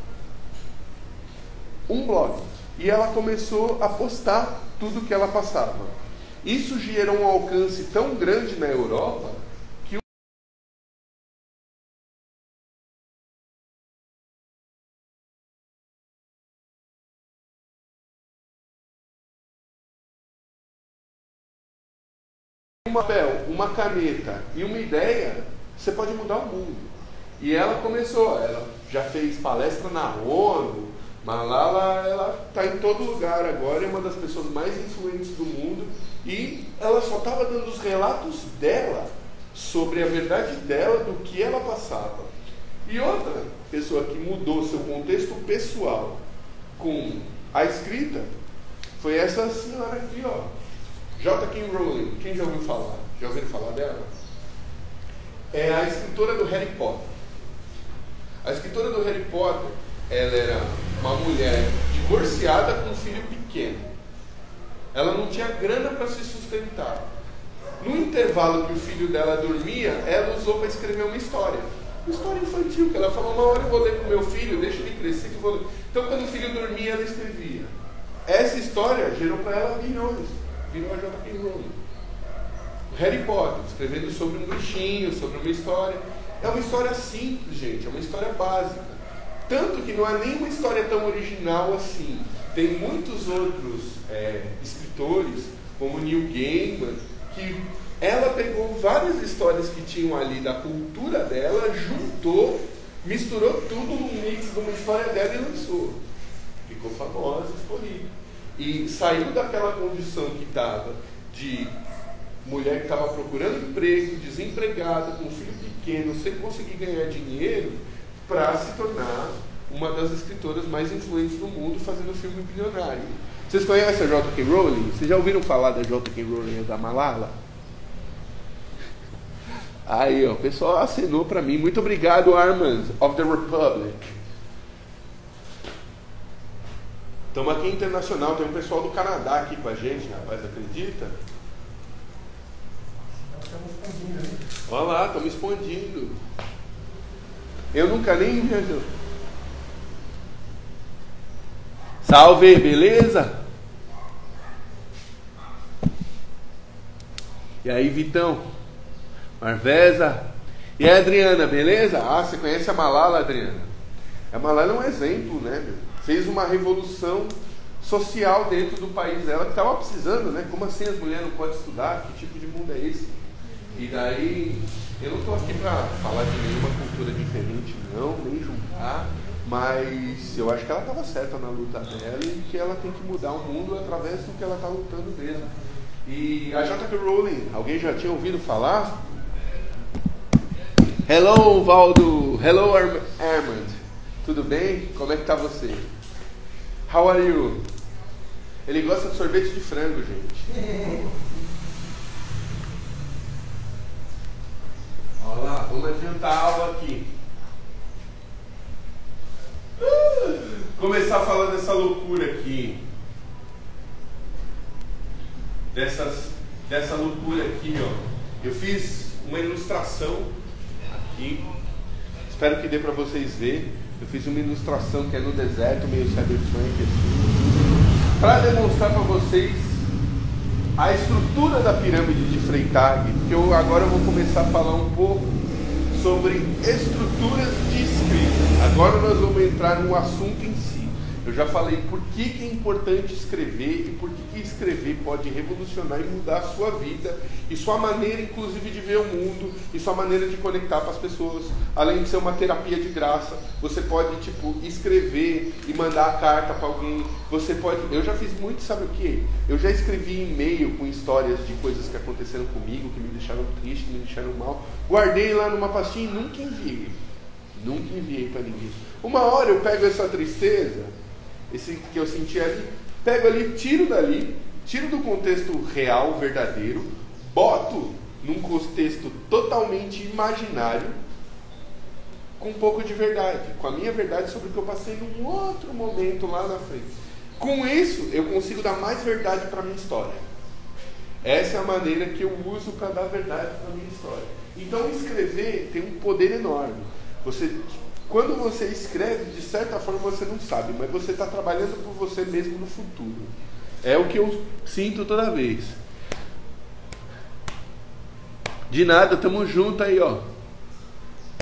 e ela começou a postar tudo que ela passava. Isso gerou um alcance tão grande na Europa que um papel, uma caneta e uma ideia, você pode mudar o mundo. E ela começou, ela já fez palestra na ONU, Malala, ela está em todo lugar agora, é uma das pessoas mais influentes do mundo, e ela só estava dando os relatos dela, sobre a verdade dela, do que ela passava. E outra pessoa que mudou seu contexto pessoal com a escrita, foi essa senhora aqui, ó, J.K. Rowling. Quem já ouviu falar? Já ouviram falar dela? É a escritora do Harry Potter. A escritora do Harry Potter, ela era uma mulher divorciada com um filho pequeno. Ela não tinha grana para se sustentar. No intervalo que o filho dela dormia, ela usou para escrever uma história infantil, que ela falou: uma hora eu vou ler com meu filho, deixa ele crescer que eu vou ler. Então quando o filho dormia, ela escrevia. Essa história gerou para ela milhões. Virou a J.K. Rowling. Harry Potter, escrevendo sobre um bichinho, sobre uma história. É uma história simples, gente, é uma história básica. Tanto que não é nem uma história tão original assim. Tem muitos outros escritores, como Neil Gaiman, que ela pegou várias histórias que tinham ali da cultura dela, juntou, misturou tudo num mix de uma história dela e lançou. Ficou famosa, ficou rica. E saiu daquela condição que estava de mulher que estava procurando emprego, desempregada, com um filho pequeno, sem conseguir ganhar dinheiro, para se tornar uma das escritoras mais influentes do mundo, fazendo filme bilionário. Vocês conhecem a J.K. Rowling? Vocês já ouviram falar da J.K. Rowling ou da Malala? Aí, ó, o pessoal assinou para mim. Muito obrigado, Armand of the Republic. Estamos aqui internacional, tem um pessoal do Canadá aqui com a gente, rapaz, acredita? Olha lá, estamos expandindo. Eu nunca nem me... Salve, beleza? E aí, Vitão? Marvesa? E aí, Adriana, beleza? Ah, você conhece a Malala, Adriana? A Malala é um exemplo, né, meu? Fez uma revolução social dentro do país dela, que estava precisando, né? Como assim as mulheres não podem estudar? Que tipo de mundo é esse? E daí, eu não estou aqui para falar de nenhuma cultura diferente, não, nem julgar, mas eu acho que ela estava certa na luta dela e que ela tem que mudar o mundo através do que ela está lutando mesmo. E a J.K. Rowling, alguém já tinha ouvido falar? Hello, Valdo! Hello, Armand! Tudo bem? Como é que tá você? How are you? Ele gosta de sorvete de frango, gente. Olha lá, vamos adiantar a aula aqui. Começar a falar dessa loucura aqui. Dessa loucura aqui, ó. Eu fiz uma ilustração aqui. Espero que dê para vocês verem. Eu fiz uma ilustração que é no deserto, meio cyberpunk assim, para demonstrar para vocês a estrutura da pirâmide de Freytag, porque agora eu vou começar a falar um pouco sobre estruturas de escrita. Agora nós vamos entrar no assunto em si. Eu já falei por que é importante escrever e por que escrever pode revolucionar e mudar a sua vida e sua maneira, inclusive, de ver o mundo e sua maneira de conectar com as pessoas. Além de ser uma terapia de graça, você pode, escrever e mandar a carta para alguém. Você pode... Eu já fiz muito, sabe o quê? Eu já escrevi e-mail com histórias de coisas que aconteceram comigo, que me deixaram triste, que me deixaram mal. Guardei lá numa pastinha e nunca enviei. Nunca enviei para ninguém. Uma hora eu pego essa tristeza, esse que eu senti ali, pego ali, tiro dali, tiro do contexto real, verdadeiro, boto num contexto totalmente imaginário, com um pouco de verdade, com a minha verdade sobre o que eu passei num outro momento lá na frente. Com isso, eu consigo dar mais verdade para a minha história. Essa é a maneira que eu uso para dar verdade para a minha história. Então, escrever tem um poder enorme. Você quando você escreve, de certa forma você não sabe, mas você está trabalhando por você mesmo no futuro. É o que eu sinto toda vez. De nada, tamo junto aí, ó.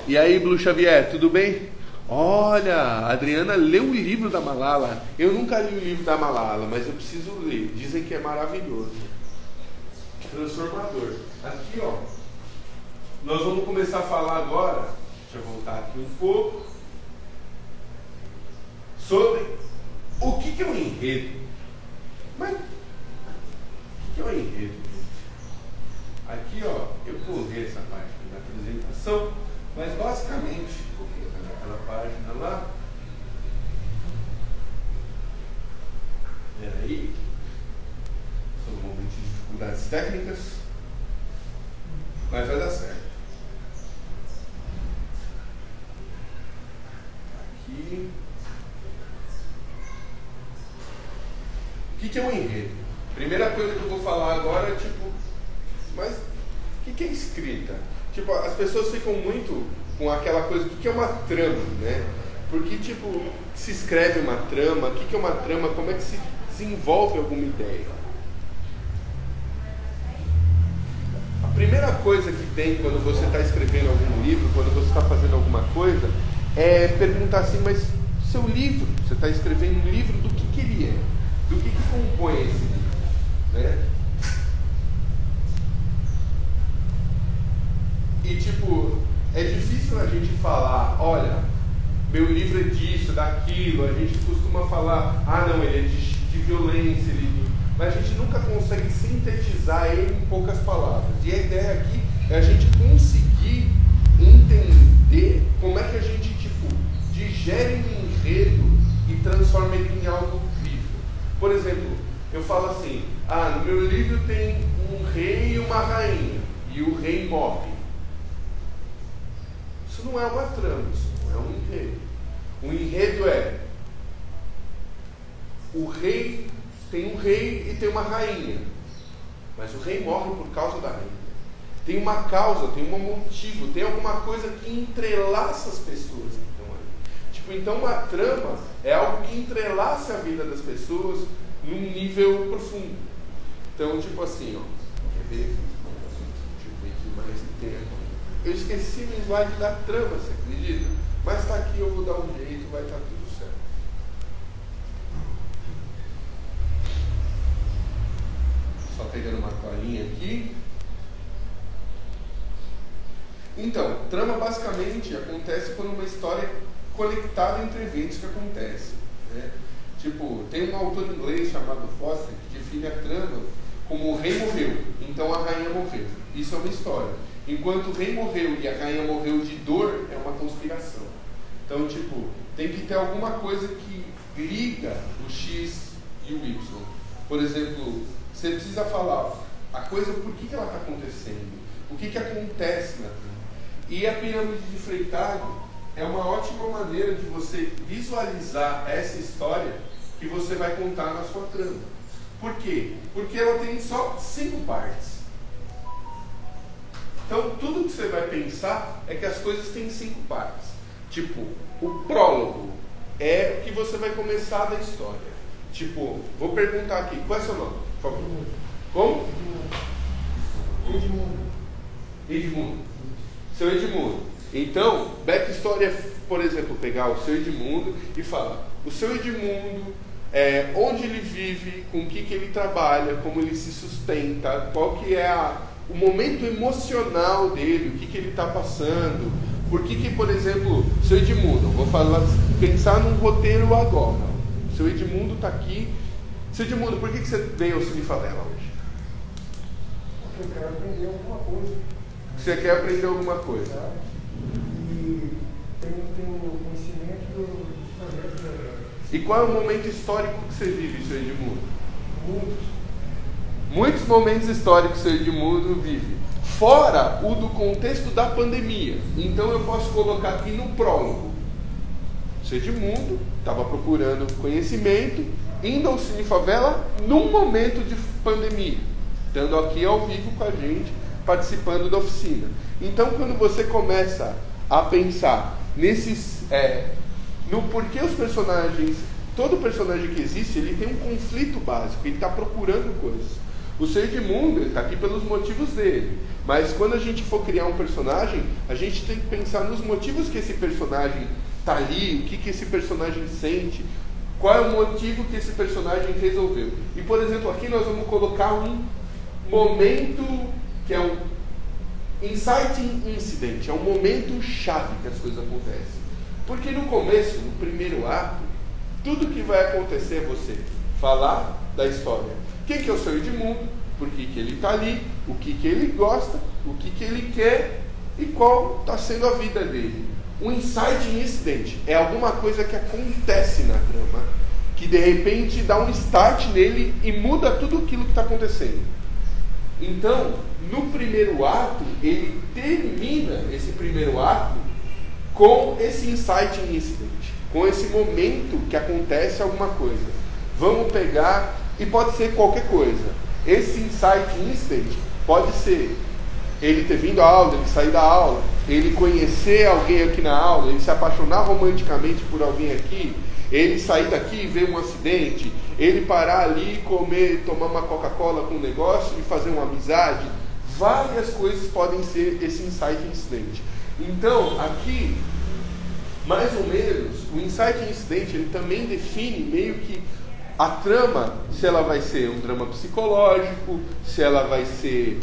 E aí, Blue Xavier, tudo bem? Olha, a Adriana leu o livro da Malala. Eu nunca li o livro da Malala, mas eu preciso ler. Dizem que é maravilhoso. Transformador. Aqui, ó. Nós vamos começar a falar agora. Deixa eu voltar aqui um pouco. Sobre o que é um enredo. Mas o que é um enredo? Aqui, ó, eu pulei essa parte da apresentação, mas basicamente, vou colocar naquela página lá. Peraí. São momentos de dificuldades técnicas, mas vai dar certo. Aqui. O que é um enredo? Primeira coisa que eu vou falar agora é tipo, mas o que é escrita? Tipo, as pessoas ficam muito com aquela coisa, o que é uma trama, né? Porque, tipo, se escreve uma trama, o que é uma trama, como é que se desenvolve alguma ideia? A primeira coisa que tem quando você está escrevendo algum livro, quando você está fazendo alguma coisa, é perguntar assim, mas seu livro, você está escrevendo um livro, do que ele é? Do que compõe esse livro, né? E tipo, é difícil a gente falar, olha, meu livro é disso, daquilo. A gente costuma falar, ah não, ele é de violência, mas a gente nunca consegue sintetizar ele em poucas palavras. E a ideia aqui é a gente conseguir entender como é que a gente tipo, digere um enredo e transforma ele em algo vivo. Por exemplo, eu falo assim, ah, no meu livro tem um rei e uma rainha, e o rei morre. Isso não é uma trama, isso não é um enredo. Um enredo é o rei, tem um rei e tem uma rainha, mas o rei morre por causa da rainha. Tem uma causa, tem um motivo, tem alguma coisa que entrelaça as pessoas que estão ali. Tipo, então uma trama é algo que entrelaça a vida das pessoas num nível profundo. Então, tipo assim, ó, quer ver? Deixa eu ver aqui mais tempo. Eu esqueci o slide da trama, você acredita? Mas está aqui, eu vou dar um jeito, vai estar tudo certo. Só pegando uma colinha aqui. Então, trama basicamente acontece quando uma história é conectada entre eventos que acontecem, né? Tipo, tem um autor inglês chamado Foster que define a trama como o rei morreu, então a rainha morreu. Isso é uma história. Enquanto o rei morreu e a rainha morreu de dor, é uma conspiração. Então, tipo, tem que ter alguma coisa que liga o X e o Y. Por exemplo, você precisa falar a coisa, por que ela está acontecendo, o que acontece na trama. E a pirâmide de Freytag é uma ótima maneira de você visualizar essa história que você vai contar na sua trama. Por quê? Porque ela tem só 5 partes. Então, tudo que você vai pensar é que as coisas têm 5 partes. Tipo, o prólogo é o que você vai começar da história. Tipo, vou perguntar aqui, qual é seu nome, por favor? Como? Edmundo. Seu Edmundo. Então, backstory é, por exemplo, pegar o seu Edmundo e falar, o seu Edmundo, onde ele vive, com o que ele trabalha, como ele se sustenta, qual que é o momento emocional dele, o que ele está passando, por que, por exemplo, seu Edmundo, vou pensar num roteiro agora. O seu Edmundo está aqui. Seu Edmundo, por que você veio ao Cine Favela hoje? Porque eu quero aprender alguma coisa. Você quer aprender alguma coisa? E tenho conhecimento dos projetos da galera. E qual é o momento histórico que você vive, seu Edmundo? Muitos momentos históricos seu Edmundo vive. Fora o do contexto da pandemia. Então eu posso colocar aqui no prólogo. Seu Edmundo estava procurando conhecimento, indo ao Cine Favela num momento de pandemia. Estando aqui ao vivo com a gente, participando da oficina. Então quando você começa a pensar nesses no porquê os personagens, todo personagem que existe, ele tem um conflito básico, ele está procurando coisas. O Ser de Mundo está aqui pelos motivos dele, mas quando a gente for criar um personagem, a gente tem que pensar nos motivos que esse personagem está ali, o que esse personagem sente, qual é o motivo que esse personagem resolveu. E, por exemplo, aqui nós vamos colocar um momento que é um inciting incident, é um momento chave que as coisas acontecem. Porque no começo, no primeiro ato, tudo que vai acontecer é você falar da história. Quem que é o Ser de Mundo, por que ele está ali, o que ele gosta, o que ele quer e qual está sendo a vida dele. Um inciting incident é alguma coisa que acontece na trama, que de repente dá um start nele e muda tudo aquilo que está acontecendo. Então, no primeiro ato, ele termina esse primeiro ato com esse inciting incident, com esse momento que acontece alguma coisa. Vamos pegar, e pode ser qualquer coisa. Esse inciting incident pode ser ele ter vindo à aula, ele sair da aula, ele conhecer alguém aqui na aula, ele se apaixonar romanticamente por alguém aqui, ele sair daqui e ver um acidente, ele parar ali, comer, tomar uma Coca-Cola com um negócio e fazer uma amizade. Várias coisas podem ser esse inciting incident. Então, aqui, mais ou menos, o inciting incident, ele também define meio que a trama, se ela vai ser um drama psicológico, se ela vai ser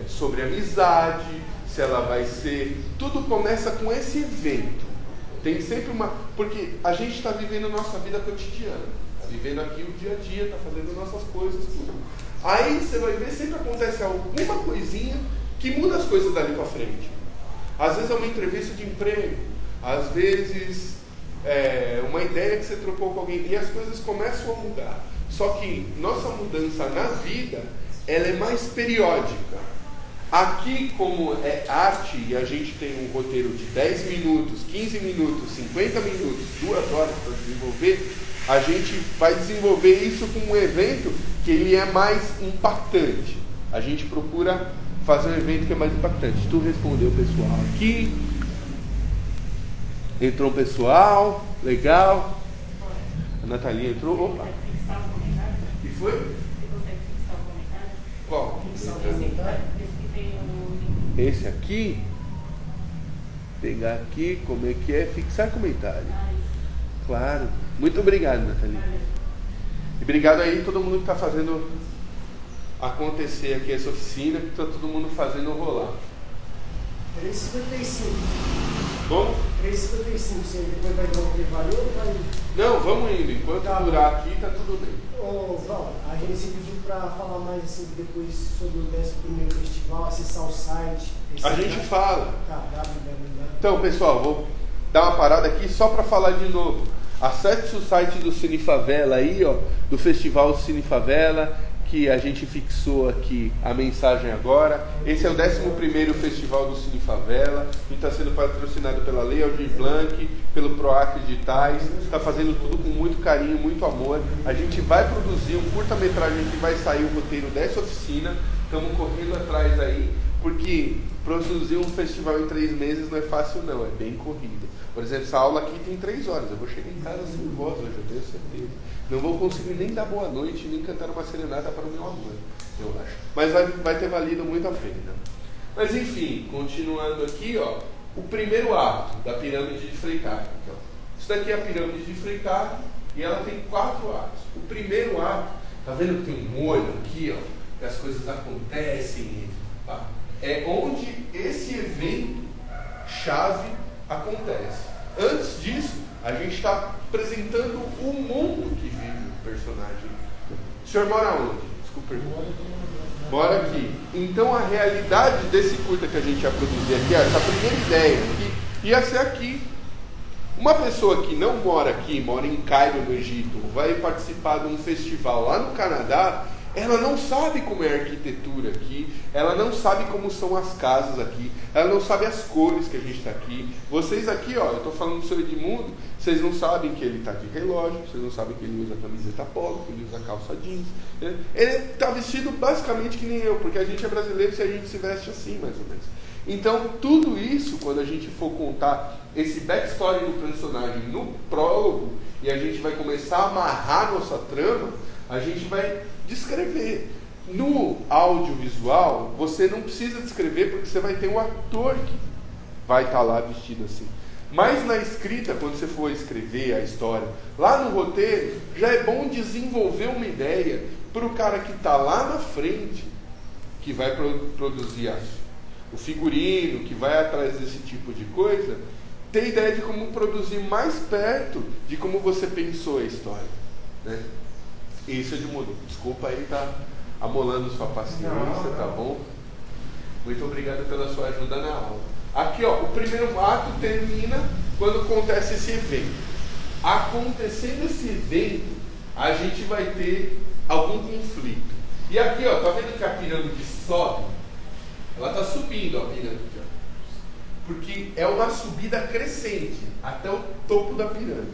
sobre amizade, se ela vai ser... Tudo começa com esse evento. Tem sempre uma... Porque a gente está vivendo a nossa vida cotidiana. Está vivendo aqui o dia a dia, está fazendo nossas coisas, tudo. Aí você vai ver, sempre acontece alguma coisinha que muda as coisas dali para frente. Às vezes é uma entrevista de emprego, às vezes... uma ideia que você trocou com alguém e as coisas começam a mudar. Só que nossa mudança na vida, ela é mais periódica. Aqui, como é arte e a gente tem um roteiro de 10 minutos, 15 minutos, 50 minutos, 2 horas para desenvolver, a gente vai desenvolver isso com um evento que ele é mais impactante. A gente procura fazer um evento que é mais impactante. Tu respondeu o pessoal aqui. Entrou um pessoal, legal. A Natalia entrou, opa. E foi? Você consegue fixar o comentário? Qual? Esse que tem o... Esse aqui. Pegar aqui, como é que é? Fixar comentário. Claro. Muito obrigado, Natalia. E obrigado aí todo mundo que está fazendo acontecer aqui essa oficina, que está todo mundo fazendo rolar. 3,55. Como? 3,55. Você depois vai dar um intervalo ou vai... Não, vamos indo. Enquanto durar aqui, tá tudo bem. Ô, Val, a gente pediu para falar mais assim, depois sobre o 11º festival, acessar o site. A gente fala. Tá, www. Então, pessoal, vou dar uma parada aqui só para falar de novo. Acesse o site do Cine Favela aí, ó, do Festival Cine Favela, que a gente fixou aqui a mensagem agora. Esse é o 11º Festival do Cine Favela, que está sendo patrocinado pela Lei Aldir Blanc, pelo PROAC Digitais, está fazendo tudo com muito carinho, muito amor. A gente vai produzir um curta-metragem que vai sair o roteiro dessa oficina, estamos correndo atrás aí, porque produzir um festival em 3 meses não é fácil não, é bem corrido. Por exemplo, essa aula aqui tem 3 horas, eu vou chegar em casa sem voz hoje, eu tenho certeza. Não vou conseguir nem dar boa noite, nem cantar uma serenata para o meu amor, eu acho. Mas vai ter valido muito a pena. Mas enfim, continuando aqui, ó, o primeiro ato da pirâmide de Frey Cato. Isso daqui é a pirâmide de Frey Cato e ela tem 4 atos. O primeiro ato, tá vendo que tem um olho aqui, ó, que as coisas acontecem, tá? É onde esse evento chave acontece. Antes disso, a gente está apresentando o mundo que vive o personagem. O senhor mora onde? Desculpa, mora aqui. Então a realidade desse curta que a gente ia produzir aqui, essa primeira ideia aqui, ia ser aqui. Uma pessoa que não mora aqui, mora em Cairo, no Egito, vai participar de um festival lá no Canadá, ela não sabe como é a arquitetura aqui, ela não sabe como são as casas aqui, ela não sabe as cores que a gente está aqui. Vocês aqui, ó, eu estou falando do seu Edmundo, vocês não sabem que ele está de relógio, vocês não sabem que ele usa camiseta polo, que ele usa calça jeans, né? Ele está vestido basicamente que nem eu, porque a gente é brasileiro e a gente se veste assim, mais ou menos. Então, tudo isso, quando a gente for contar esse backstory do personagem no prólogo, e a gente vai começar a amarrar nossa trama, a gente vai descrever. No audiovisual, você não precisa descrever, porque você vai ter um ator que vai estar lá vestido assim. Mas na escrita, quando você for escrever a história, lá no roteiro, já é bom desenvolver uma ideia para o cara que está lá na frente, que vai produzir o figurino, que vai atrás desse tipo de coisa, ter ideia de como produzir mais perto de como você pensou a história, né? Isso, Edmundo, desculpa aí, tá amolando sua paciência, tá bom? Muito obrigado pela sua ajuda na aula. Aqui, ó, o primeiro ato termina quando acontece esse evento. Acontecendo esse evento, a gente vai ter algum conflito. E aqui, ó, tá vendo que a pirâmide sobe? Ela tá subindo, a pirâmide, ó. Porque é uma subida crescente até o topo da pirâmide,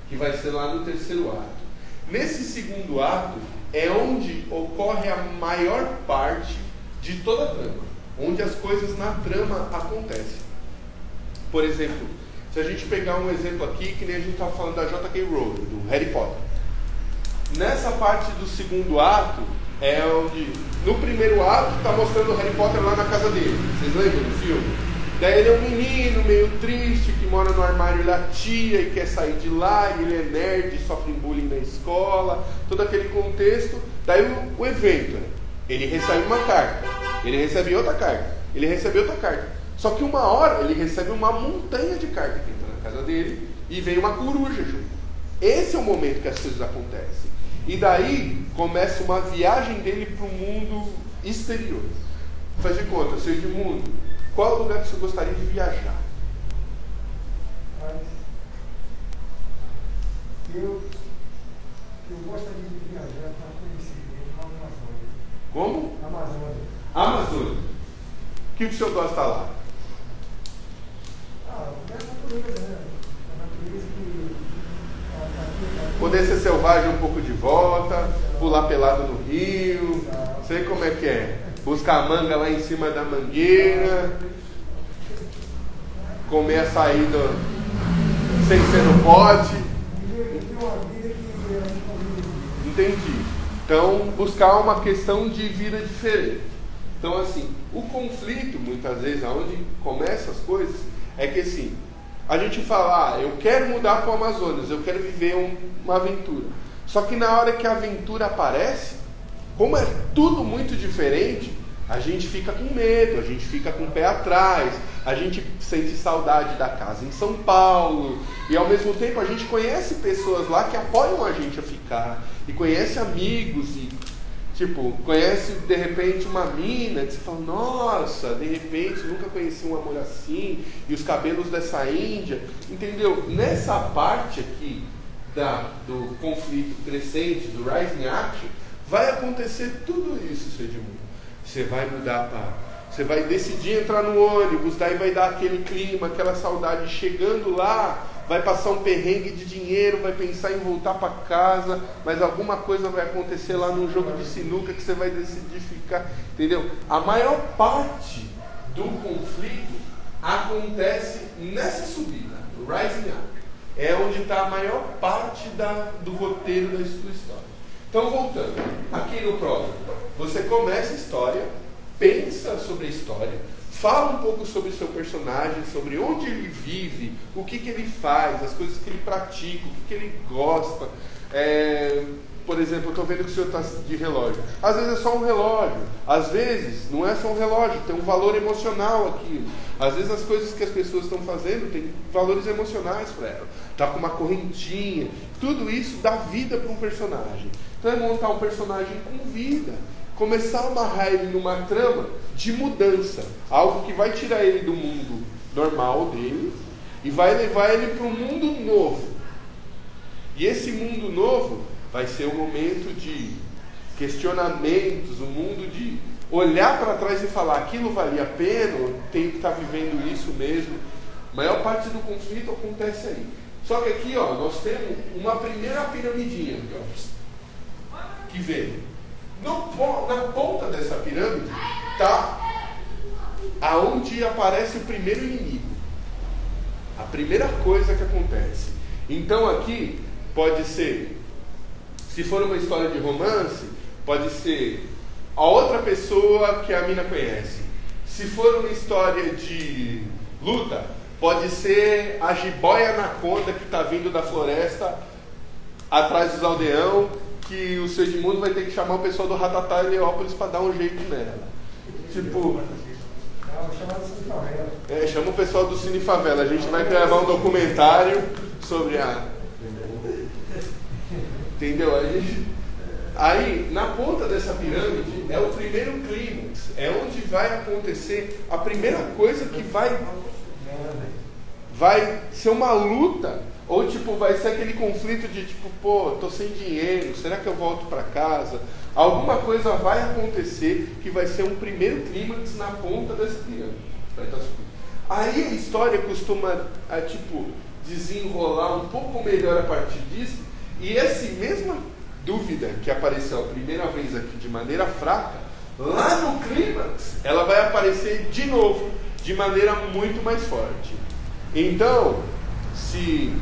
que vai ser lá no terceiro ato. Nesse segundo ato é onde ocorre a maior parte de toda a trama, onde as coisas na trama acontecem. Por exemplo, se a gente pegar um exemplo aqui, que nem a gente estava falando da J.K. Rowling, do Harry Potter. Nessa parte do segundo ato é onde, no primeiro ato, está mostrando o Harry Potter lá na casa dele. Vocês lembram do filme? Daí ele é um menino meio triste que mora no armário da tia e quer sair de lá, e ele é nerd, sofre bullying na escola, todo aquele contexto. Daí o evento, né? Ele recebe uma carta, ele recebe outra carta, ele recebe outra carta. Só que uma hora ele recebe uma montanha de cartas que entra na casa dele e vem uma coruja junto. Esse é o momento que as coisas acontecem. E daí começa uma viagem dele para o mundo exterior. Faz de conta, seu Edmundo, qual é o lugar que você gostaria de viajar? Eu gostaria de viajar para conhecer a Amazônia. Como? Amazônia. Amazônia. O que o senhor gosta lá? É a natureza, né? A natureza que... Poder ser selvagem um pouco de volta, pular pelado no rio, sei como é que é. Buscar a manga lá em cima da mangueira, comer açaí sem ser no pote. Entendi. Então, buscar uma questão de vida diferente. Então, assim, o conflito, muitas vezes, aonde começam as coisas, é que assim, a gente fala, eu quero mudar para o Amazonas, eu quero viver uma aventura. Só que na hora que a aventura aparece, como é tudo muito diferente, a gente fica com medo, a gente fica com o pé atrás, a gente sente saudade da casa em São Paulo, e ao mesmo tempo a gente conhece pessoas lá que apoiam a gente a ficar, e conhece amigos, e tipo, conhece de repente uma mina, que você fala, nossa, de repente nunca conheci um amor assim, e os cabelos dessa Índia, entendeu? Nessa parte aqui do conflito crescente, do rising action, vai acontecer tudo isso, Edmundo. Você vai mudar você vai decidir entrar no ônibus, daí vai dar aquele clima, aquela saudade, chegando lá, vai passar um perrengue de dinheiro, vai pensar em voltar para casa, mas alguma coisa vai acontecer lá num jogo de sinuca que você vai decidir ficar, entendeu? A maior parte do conflito acontece nessa subida, o rising up. É onde está a maior parte do roteiro da sua história. Então, voltando, aqui no prólogo, você começa a história, pensa sobre a história, fala um pouco sobre o seu personagem, sobre onde ele vive, o que ele faz, as coisas que ele pratica, o que ele gosta. Por exemplo, eu estou vendo que o senhor está de relógio. Às vezes é só um relógio, às vezes não é só um relógio, tem um valor emocional aquilo. Às vezes as coisas que as pessoas estão fazendo têm valores emocionais para ela. Está com uma correntinha, tudo isso dá vida para um personagem. Então é montar um personagem com vida, começar a amarrar ele numa trama de mudança, algo que vai tirar ele do mundo normal dele e vai levar ele para um mundo novo. E esse mundo novo vai ser um momento de questionamentos, um mundo de olhar para trás e falar, aquilo valia a pena, eu tenho que estar vivendo isso mesmo. A maior parte do conflito acontece aí. Só que aqui, ó, nós temos uma primeira piramidinha aqui, ó, que veio. Na ponta dessa pirâmide está aonde aparece o primeiro inimigo. A primeira coisa que acontece. Então aqui pode ser, se for uma história de romance, pode ser a outra pessoa que a mina conhece. Se for uma história de luta, pode ser a jiboia anaconda que está vindo da floresta atrás dos aldeão, que o seu Edmundo vai ter que chamar o pessoal do Ratatá e Leópolis para dar um jeito nela. Tipo... chama o pessoal do Cine Favela. A gente vai gravar um documentário sobre a... Entendeu? Aí, na ponta dessa pirâmide, é o primeiro clímax. É onde vai acontecer a primeira coisa que vai ser uma luta. Ou tipo, vai ser aquele conflito de tipo, pô, tô sem dinheiro, será que eu volto para casa? Alguma coisa vai acontecer que vai ser um primeiro clímax na ponta dessa pirâmide. Aí a história costuma tipo, desenrolar um pouco melhor a partir disso. E essa mesma dúvida que apareceu a primeira vez aqui de maneira fraca, lá no clímax, ela vai aparecer de novo, de maneira muito mais forte. Então, se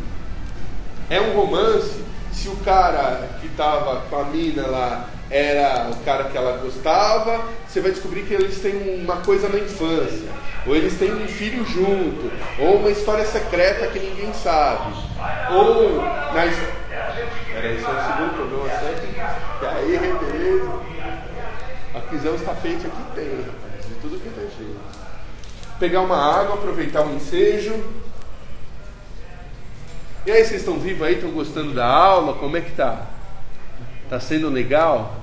é um romance, se o cara que estava com a mina lá era o cara que ela gostava, você vai descobrir que eles têm uma coisa na infância, ou eles têm um filho junto, ou uma história secreta que ninguém sabe, ou esse é o segundo problema, certo? E aí, beleza. Aqui os tapetes aqui tem, rapaz, de tudo que tem cheio. Pegar uma água, aproveitar o ensejo. E aí, vocês estão vivos aí? Estão gostando da aula? Como é que tá? Tá sendo legal?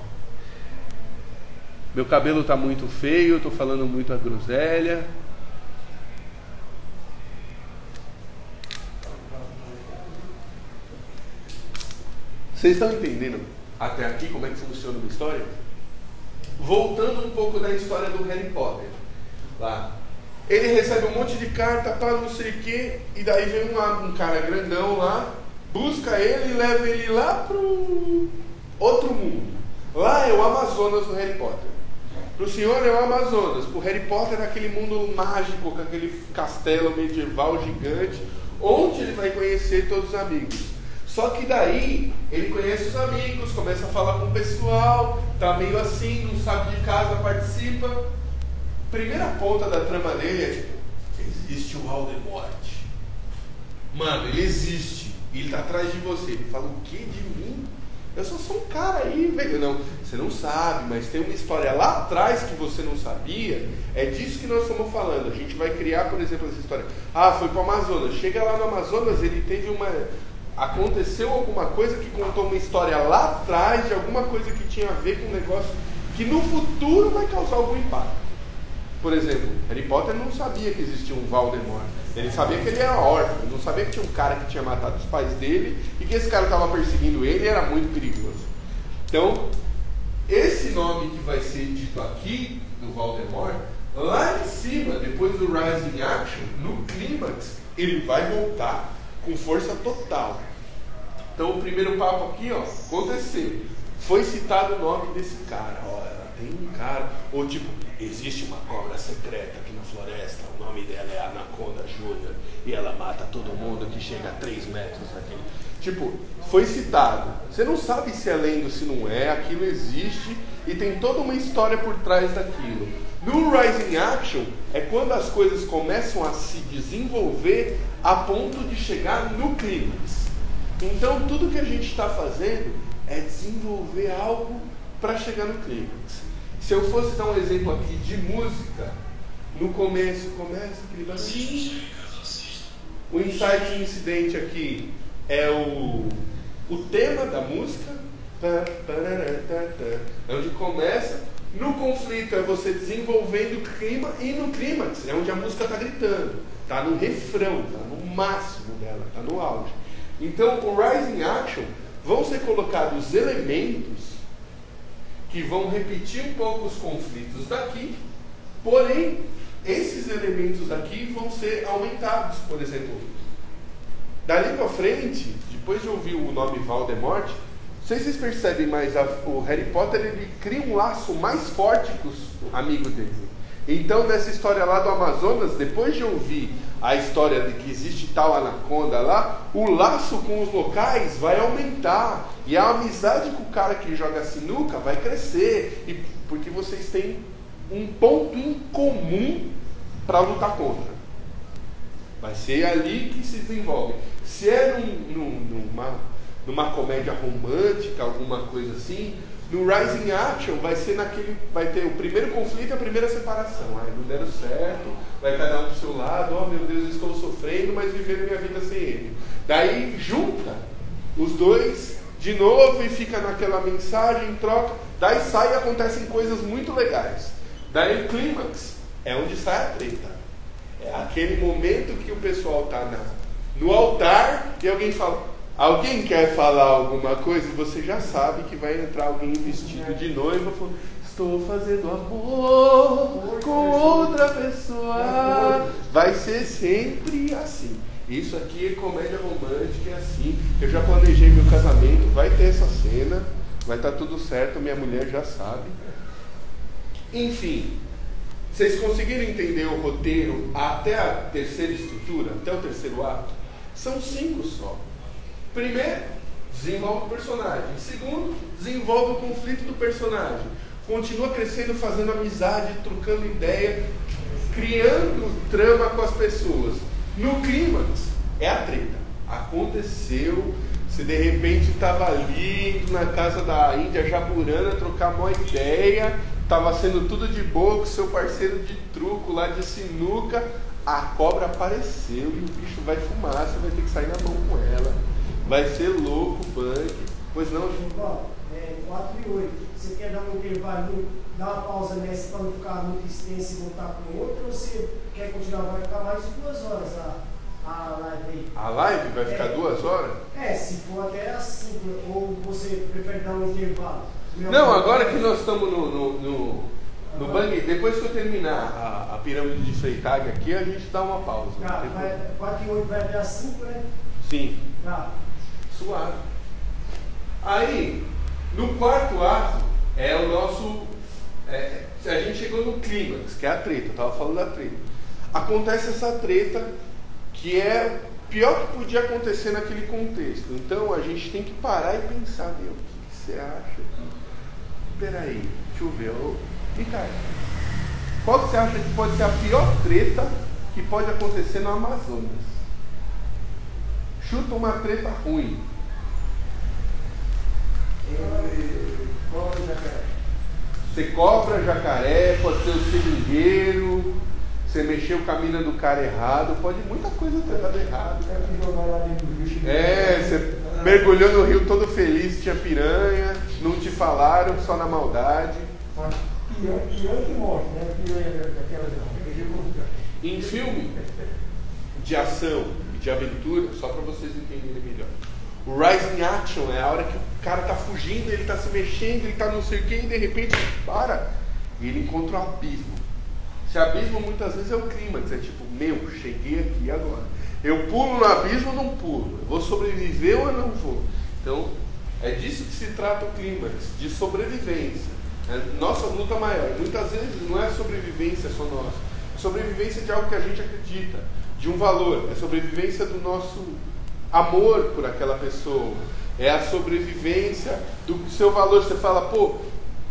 Meu cabelo tá muito feio, estou falando muita groselha. Vocês estão entendendo até aqui como é que funciona uma história? Voltando um pouco da história do Harry Potter. Lá. Ele recebe um monte de carta para não sei o que, e daí vem um cara grandão lá, busca ele e leva ele lá pro outro mundo. Lá é o Amazonas do Harry Potter. Pro senhor é o Amazonas, pro Harry Potter é aquele mundo mágico, com aquele castelo medieval gigante, onde ele vai conhecer todos os amigos. Só que daí ele conhece os amigos, começa a falar com o pessoal, tá meio assim, não sabe de casa, participa. Primeira ponta da trama dele é tipo, existe o Voldemort. Mano, ele existe. E ele tá atrás de você. Ele fala, o que de mim? Eu só sou um cara aí, velho. Não, você não sabe, mas tem uma história lá atrás que você não sabia. É disso que nós estamos falando. A gente vai criar, por exemplo, essa história. Ah, foi pro Amazonas. Chega lá no Amazonas, ele teve aconteceu alguma coisa que contou uma história lá atrás de alguma coisa que tinha a ver com um negócio que no futuro vai causar algum impacto. Por exemplo, Harry Potter não sabia que existia um Voldemort. Ele sabia que ele era órfão, não sabia que tinha um cara que tinha matado os pais dele e que esse cara estava perseguindo ele e era muito perigoso. Então, esse nome que vai ser dito aqui, do Voldemort, lá em cima, depois do Rising Action, no clímax, ele vai voltar com força total. Então, o primeiro papo aqui, ó, aconteceu. Foi citado o nome desse cara. Ó, tem um cara, ou tipo, existe uma cobra secreta aqui na floresta, o nome dela é Anaconda Júnior, e ela mata todo mundo que chega a 3 metros daquele. Tipo, foi citado. Você não sabe se é lenda ou se não é, aquilo existe e tem toda uma história por trás daquilo. No Rising Action é quando as coisas começam a se desenvolver a ponto de chegar no clímax. Então tudo que a gente está fazendo é desenvolver algo para chegar no clímax. Se eu fosse dar um exemplo aqui de música, no começa aquele barulhinho. O insight incidente aqui é o tema da música, é onde começa. No conflito é você desenvolvendo o clima, e no clímax é onde a música está gritando, está no refrão, está no máximo dela, está no auge. Então o Rising Action vão ser colocados elementos que vão repetir um pouco os conflitos daqui, porém esses elementos daqui vão ser aumentados. Por exemplo, dali para frente, depois de ouvir o nome Voldemort, não sei se vocês percebem, mas o Harry Potter ele cria um laço mais forte com os amigos dele. Então, nessa história lá do Amazonas, depois de ouvir a história de que existe tal anaconda lá, o laço com os locais vai aumentar. E a amizade com o cara que joga sinuca vai crescer. Porque vocês têm um ponto em comum para lutar contra. Vai ser ali que se desenvolve. Se é numa comédia romântica, alguma coisa assim, no Rising Action vai ter o primeiro conflito e a primeira separação. Aí não deram certo, vai cada um pro seu lado, oh meu Deus, estou sofrendo, mas vivendo minha vida sem ele. Daí junta os dois de novo e fica naquela mensagem, troca, daí sai e acontecem coisas muito legais. Daí o clímax é onde sai a treta. É aquele momento que o pessoal está no altar e alguém fala, alguém quer falar alguma coisa e você já sabe que vai entrar alguém vestido de noiva falando, estou fazendo amor com outra pessoa. Vai ser sempre assim. Isso aqui é comédia romântica, é assim. Eu já planejei meu casamento, vai ter essa cena, vai estar tudo certo, minha mulher já sabe. Enfim, vocês conseguiram entender o roteiro até a terceira estrutura, até o terceiro ato? São 5 só. Primeiro, desenvolve o personagem. Segundo, desenvolve o conflito do personagem. Continua crescendo, fazendo amizade, trocando ideia, criando trama com as pessoas. No clímax, é a treta. Aconteceu, você de repente estava ali na casa da Índia Jaburana, trocar uma ideia, estava sendo tudo de boa com seu parceiro de truco lá de sinuca, a cobra apareceu e o bicho vai fumar, você vai ter que sair na mão com ela. Vai ser louco, punk. Pois não, Ju? 4 e 8. Você quer dar um intervalo, dar uma pausa nessa para não ficar muito extenso e voltar com outra? Ou você quer continuar? Vai ficar mais de 2 horas a live aí. A live vai ficar 2 horas? Se for até as 5. Ou você prefere dar um intervalo? Não, agora que nós estamos no bang, depois que eu terminar a pirâmide de Freytag aqui, a gente dá uma pausa. 4 e 8 vai até as 5, né? Sim. Tá. Suave. Aí, no quarto ato, é o nosso. A gente chegou no clímax, que é a treta, eu estava falando da treta. Acontece essa treta, que é o pior que podia acontecer naquele contexto. Então a gente tem que parar e pensar, meu, o que você acha aqui? Peraí, deixa eu ver. Ricardo, qual que você acha que pode ser a pior treta que pode acontecer no Amazonas? Chuta uma treta ruim. Cobra jacaré. Você cobra jacaré, pode ser o seringueiro, você mexeu com a mina do cara errado, pode muita coisa ter dado errado. Você mergulhou no rio todo feliz, tinha piranha, não te falaram, só na maldade. Piranha que morre, né? Piranha daquela não. Em filme de ação e de aventura, só para vocês entenderem melhor, o Rising Action é a hora que o cara tá fugindo, ele tá se mexendo, ele tá não sei o que, e de repente para e ele encontra o abismo. Esse abismo muitas vezes é o clímax, é tipo, meu, cheguei aqui agora. Eu pulo no abismo ou não pulo? Eu vou sobreviver ou eu não vou? Então, é disso que se trata o clímax, de sobrevivência. É nossa luta maior. Muitas vezes não é a sobrevivência só nossa, é sobrevivência de algo que a gente acredita, de um valor, é sobrevivência do nosso amor por aquela pessoa, é a sobrevivência do seu valor. Você fala, pô,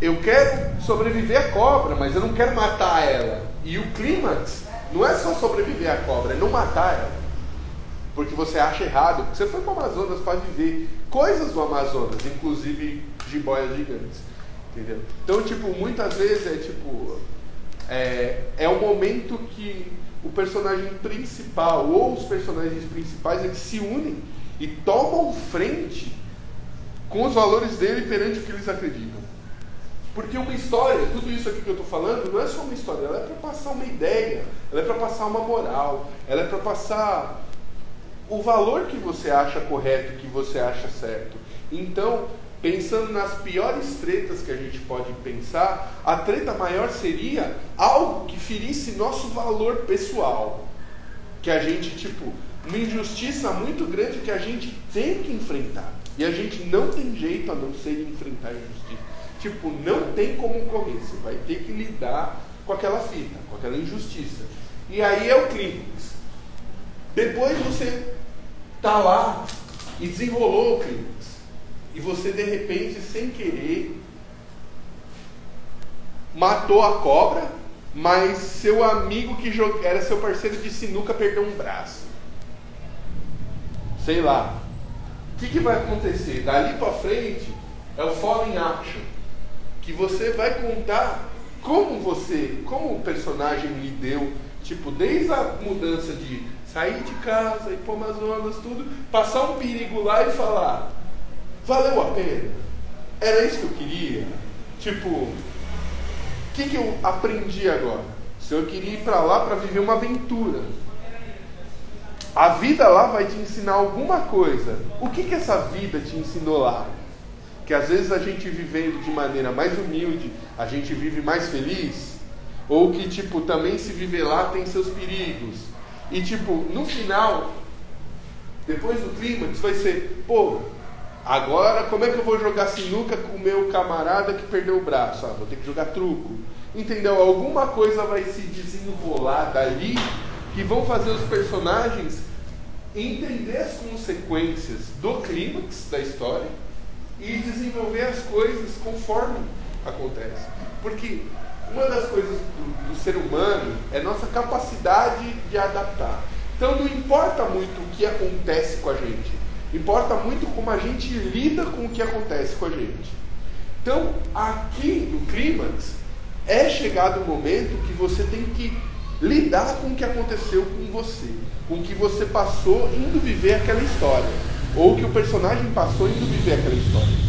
eu quero sobreviver à cobra, mas eu não quero matar ela. E o clímax não é só sobreviver à cobra, é não matar ela, porque você acha errado, porque você foi para o Amazonas para viver coisas do Amazonas, inclusive jiboias gigantes, entendeu? Então, tipo, muitas vezes é o momento que o personagem principal ou os personagens principais, eles se unem e tomam frente com os valores dele perante o que eles acreditam. Porque uma história, tudo isso aqui que eu estou falando, não é só uma história, ela é para passar uma ideia, ela é para passar uma moral, ela é para passar o valor que você acha correto, que você acha certo. Então, pensando nas piores tretas que a gente pode pensar, a treta maior seria algo que ferisse nosso valor pessoal. Que a gente, uma injustiça muito grande que a gente tem que enfrentar. E a gente não tem jeito a não ser enfrentar a injustiça. Não tem como correr. Você vai ter que lidar com aquela fita, com aquela injustiça. E aí é o clímax. Depois você tá lá e desenrolou o clímax. E você, de repente, sem querer, matou a cobra, mas seu amigo que era seu parceiro de sinuca perdeu um braço. Sei lá. O que vai acontecer? Dali para frente é o Fallen Action, que você vai contar como o personagem lhe deu, tipo, desde a mudança de sair de casa, ir para o Amazonas, tudo, passar um perigo lá e falar, valeu a pena? Era isso que eu queria? Tipo, o que eu aprendi agora? Se eu queria ir para lá para viver uma aventura, a vida lá vai te ensinar alguma coisa. O que essa vida te ensinou lá? Que às vezes a gente vivendo de maneira mais humilde, a gente vive mais feliz? Ou que, tipo, também se viver lá tem seus perigos? E, tipo, no final, depois do clímax, vai ser, pô, agora como é que eu vou jogar sinuca com o meu camarada que perdeu o braço? Vou ter que jogar truco. Entendeu? Alguma coisa vai se desenrolar dali que vão fazer os personagens entender as consequências do clímax da história e desenvolver as coisas conforme acontece. Porque uma das coisas do ser humano é nossa capacidade de adaptar. Então não importa muito o que acontece com a gente, importa muito como a gente lida com o que acontece com a gente. Então aqui no clímax é chegado o momento que você tem que lidar com o que aconteceu com você, com o que você passou indo viver aquela história, ou que o personagem passou indo viver aquela história.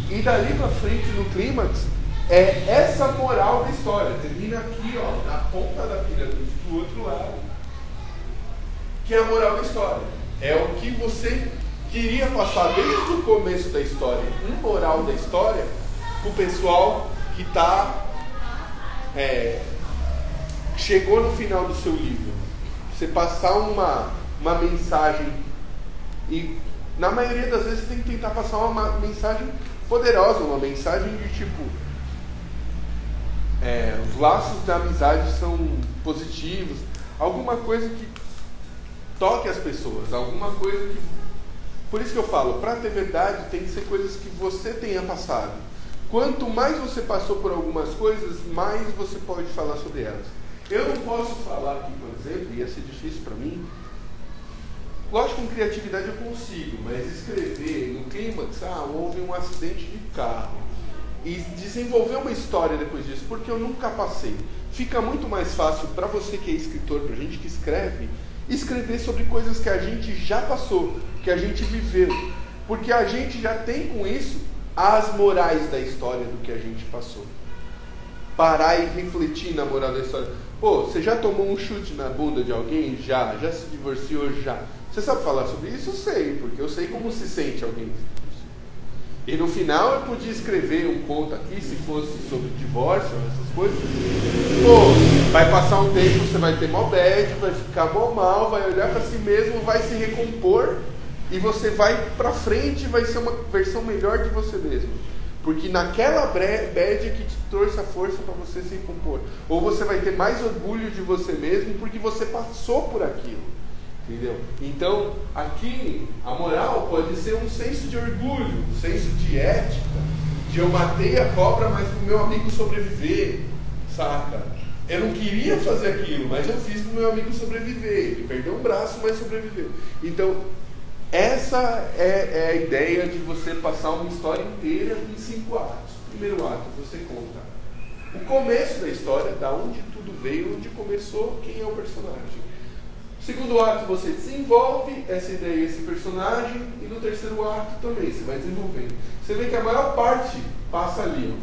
E dali pra frente no clímax é essa moral da história. Termina aqui, ó, na ponta da pirâmide do outro lado, que é a moral da história. É o que você queria passar desde o começo da história, um moral da história, pro pessoal que está chegou no final do seu livro. Você passar uma mensagem, e na maioria das vezes você tem que tentar passar uma mensagem poderosa, uma mensagem de tipo, os laços da amizade são positivos, alguma coisa que toque as pessoas, alguma coisa que... Por isso que eu falo, para ter verdade tem que ser coisas que você tenha passado. Quanto mais você passou por algumas coisas, mais você pode falar sobre elas. Eu não posso falar aqui, por exemplo, ia ser difícil para mim. Lógico, com criatividade eu consigo, mas escrever no clímax, houve um acidente de carro, e desenvolver uma história depois disso, porque eu nunca passei. Fica muito mais fácil para você que é escritor, para a gente que escreve, escrever sobre coisas que a gente já passou, que a gente viveu, porque a gente já tem com isso as morais da história do que a gente passou. Parar e refletir na moral da história. Pô, você já tomou um chute na bunda de alguém? Já se divorciou? Já. Você sabe falar sobre isso? Eu sei, porque eu sei como se sente alguém. E no final eu podia escrever um conto aqui, se fosse sobre divórcio, essas coisas. Pô, vai passar um tempo, você vai ter mó bad, vai ficar mó mal, vai olhar pra si mesmo, vai se recompor, e você vai pra frente, vai ser uma versão melhor de você mesmo. Porque naquela bad é que te trouxe a força para você se recompor. Ou você vai ter mais orgulho de você mesmo porque você passou por aquilo. Entendeu? Então, aqui, a moral pode ser um senso de orgulho, um senso de ética, de eu matei a cobra, mas pro meu amigo sobreviver, saca? Eu não queria fazer aquilo, mas eu fiz pro meu amigo sobreviver. Ele perdeu um braço, mas sobreviveu. Então, essa é a ideia de você passar uma história inteira em 5 atos. Primeiro ato, você conta o começo da história, da onde tudo veio, onde começou, quem é o personagem. Segundo ato, você desenvolve essa ideia, esse personagem, e no terceiro ato também, você vai desenvolvendo. Você vê que a maior parte passa ali.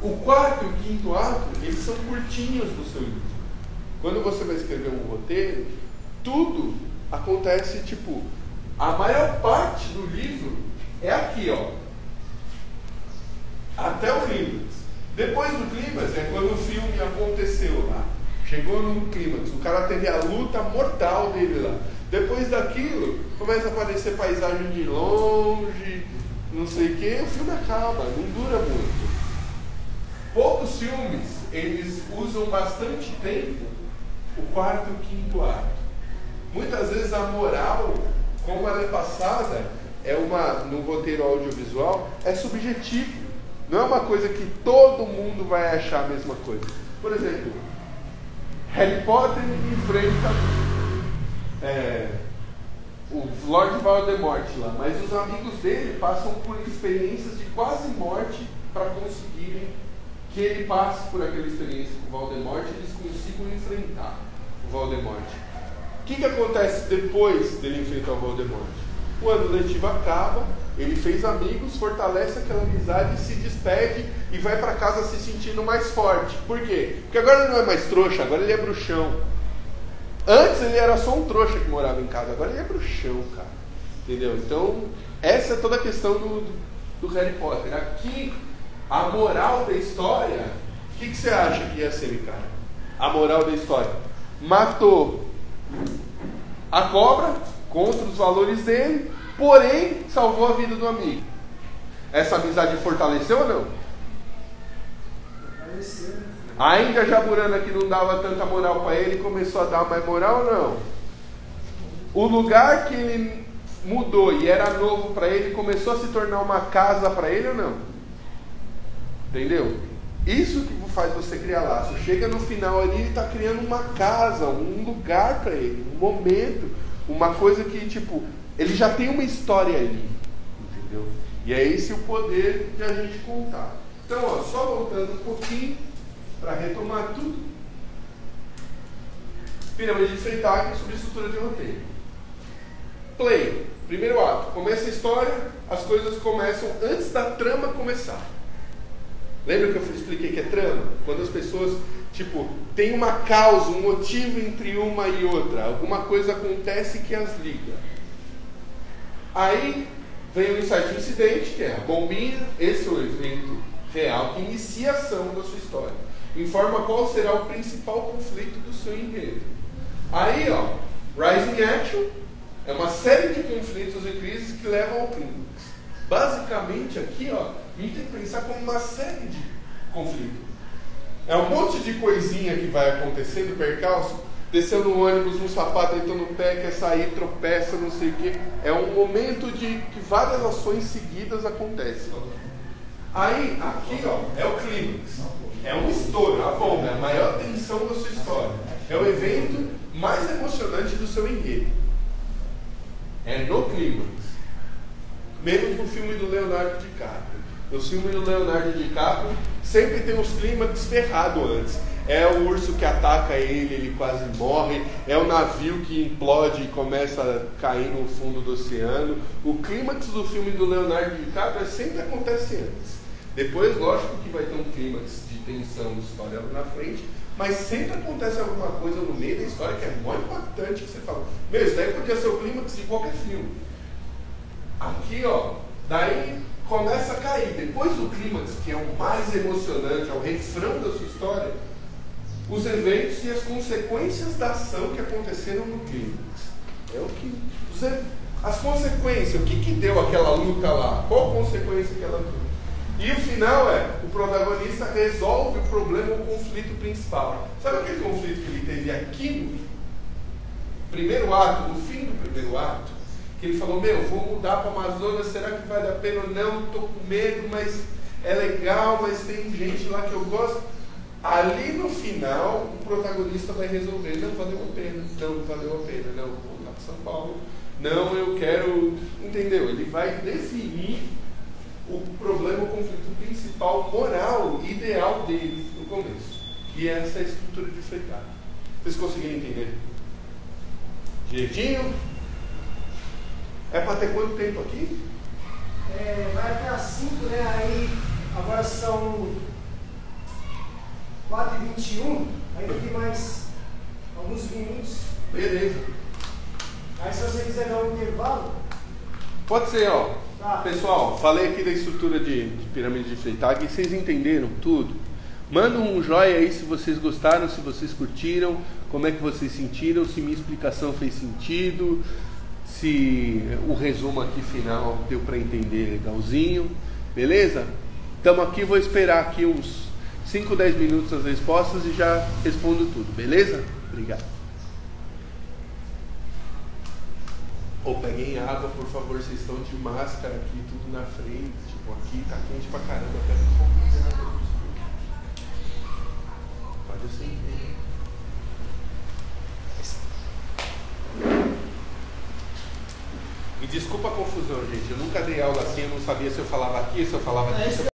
O quarto e o quinto ato, eles são curtinhos do seu livro. Quando você vai escrever um roteiro, tudo acontece, tipo, a maior parte do livro é aqui, ó, até o clímax. Depois do clímax é quando o filme aconteceu lá. Chegou no clímax, o cara teve a luta mortal dele lá. Depois daquilo, começa a aparecer paisagem de longe, não sei o que, o filme acaba, não dura muito. Poucos filmes eles usam bastante tempo o quarto e o quinto ato. Muitas vezes a moral, como ela é passada, no roteiro audiovisual, é subjetivo. Não é uma coisa que todo mundo vai achar a mesma coisa. Por exemplo, Harry Potter enfrenta o Lord Voldemort lá, mas os amigos dele passam por experiências de quase morte para conseguirem que ele passe por aquela experiência com o Voldemort e eles consigam enfrentar o Voldemort. O que acontece depois dele enfrentar o Voldemort? O ano letivo acaba, ele fez amigos, fortalece aquela amizade, se despede e vai para casa se sentindo mais forte. Por quê? Porque agora ele não é mais trouxa, agora ele é bruxão. Antes ele era só um trouxa que morava em casa, agora ele é bruxão, cara. Entendeu? Então, essa é toda a questão do Harry Potter. Aqui, a moral da história, o que você acha que ia ser, cara? A moral da história: matou a cobra contra os valores dele, porém salvou a vida do amigo. Essa amizade fortaleceu ou não? Fortaleceu. A Índia Jaburana, que não dava tanta moral para ele, começou a dar mais moral ou não? O lugar que ele mudou e era novo para ele começou a se tornar uma casa para ele ou não? Entendeu? Isso que faz você criar laço. Chega no final ali, ele está criando uma casa, um lugar para ele, um momento, uma coisa que, tipo, ele já tem uma história ali, entendeu? E é esse o poder de a gente contar. Então, ó, só voltando um pouquinho para retomar tudo. Pirâmide de Freytag sobre estrutura de roteiro. Play. Primeiro ato. Começa a história, as coisas começam antes da trama começar. Lembra que eu expliquei que é trama? Quando as pessoas, tipo, tem uma causa, um motivo entre uma e outra. Alguma coisa acontece que as liga. Aí vem o insight incidente, que é a bombinha. Esse é o evento real que inicia a ação da sua história. Informa qual será o principal conflito do seu enredo. Aí, ó, Rising Action é uma série de conflitos e crises que levam ao clímax. Basicamente, aqui, ó, a gente tem que pensar como uma série de conflitos. É um monte de coisinha que vai acontecendo, percalço, descendo no ônibus, no sapato, entrando no pé, quer sair, tropeça, não sei o quê. É um momento de que várias ações seguidas acontecem. Aí, aqui, ó, é o clímax. É um estouro, a bomba, é a maior tensão da sua história. É o evento mais emocionante do seu enredo. É no clímax. Menos no filme do Leonardo DiCaprio. No filme do Leonardo DiCaprio sempre tem uns clímax ferrados antes. É o urso que ataca ele quase morre. É o navio que implode e começa a cair no fundo do oceano. O clímax do filme do Leonardo DiCaprio sempre acontece antes. Depois, lógico que vai ter um clímax de tensão de história lá na frente, mas sempre acontece alguma coisa no meio da história que é muito impactante, que você fala, meu, isso daí podia ser o clímax de qualquer filme. Aqui, ó, daí começa a cair. Depois do clímax, que é o mais emocionante, é o refrão da sua história, os eventos e as consequências da ação que aconteceram no clímax. É o que... As consequências, o que deu aquela luta lá? Qual consequência que ela deu? E o final é, o protagonista resolve o problema, o conflito principal. Sabe aquele conflito que ele teve aqui no primeiro ato, no fim do primeiro ato? Que ele falou, meu, vou mudar para a Amazônia, será que vai dar pena? Não, estou com medo, mas é legal, mas tem gente lá que eu gosto. Ali no final, o protagonista vai resolver, não valeu a pena, não valeu a pena, não, vou voltar para São Paulo, não, eu quero, entendeu? Ele vai definir o problema, o conflito principal, moral, ideal dele no começo. E essa é a estrutura de Freytag. Vocês conseguiram entender? Direitinho? É para ter quanto tempo aqui? Vai até às 5, né? Aí agora são 4h21, ainda tem mais alguns minutos. Beleza. Aí se você quiser dar um intervalo. Pode ser, ó. Tá. Pessoal, falei aqui da estrutura de pirâmide de Freytag e vocês entenderam tudo? Manda um joinha aí se vocês gostaram, se vocês curtiram, como é que vocês sentiram, se minha explicação fez sentido, se o resumo aqui final deu para entender legalzinho, beleza? Estamos aqui, vou esperar aqui uns 5, 10 minutos as respostas e já respondo tudo, beleza? Obrigado. Ou peguem água, por favor, vocês estão de máscara aqui, tudo na frente. Tipo, aqui tá quente pra caramba, pega um pouco de água. Pode acender. Me desculpa a confusão, gente. Eu nunca dei aula assim, eu não sabia se eu falava aqui, se eu falava aqui.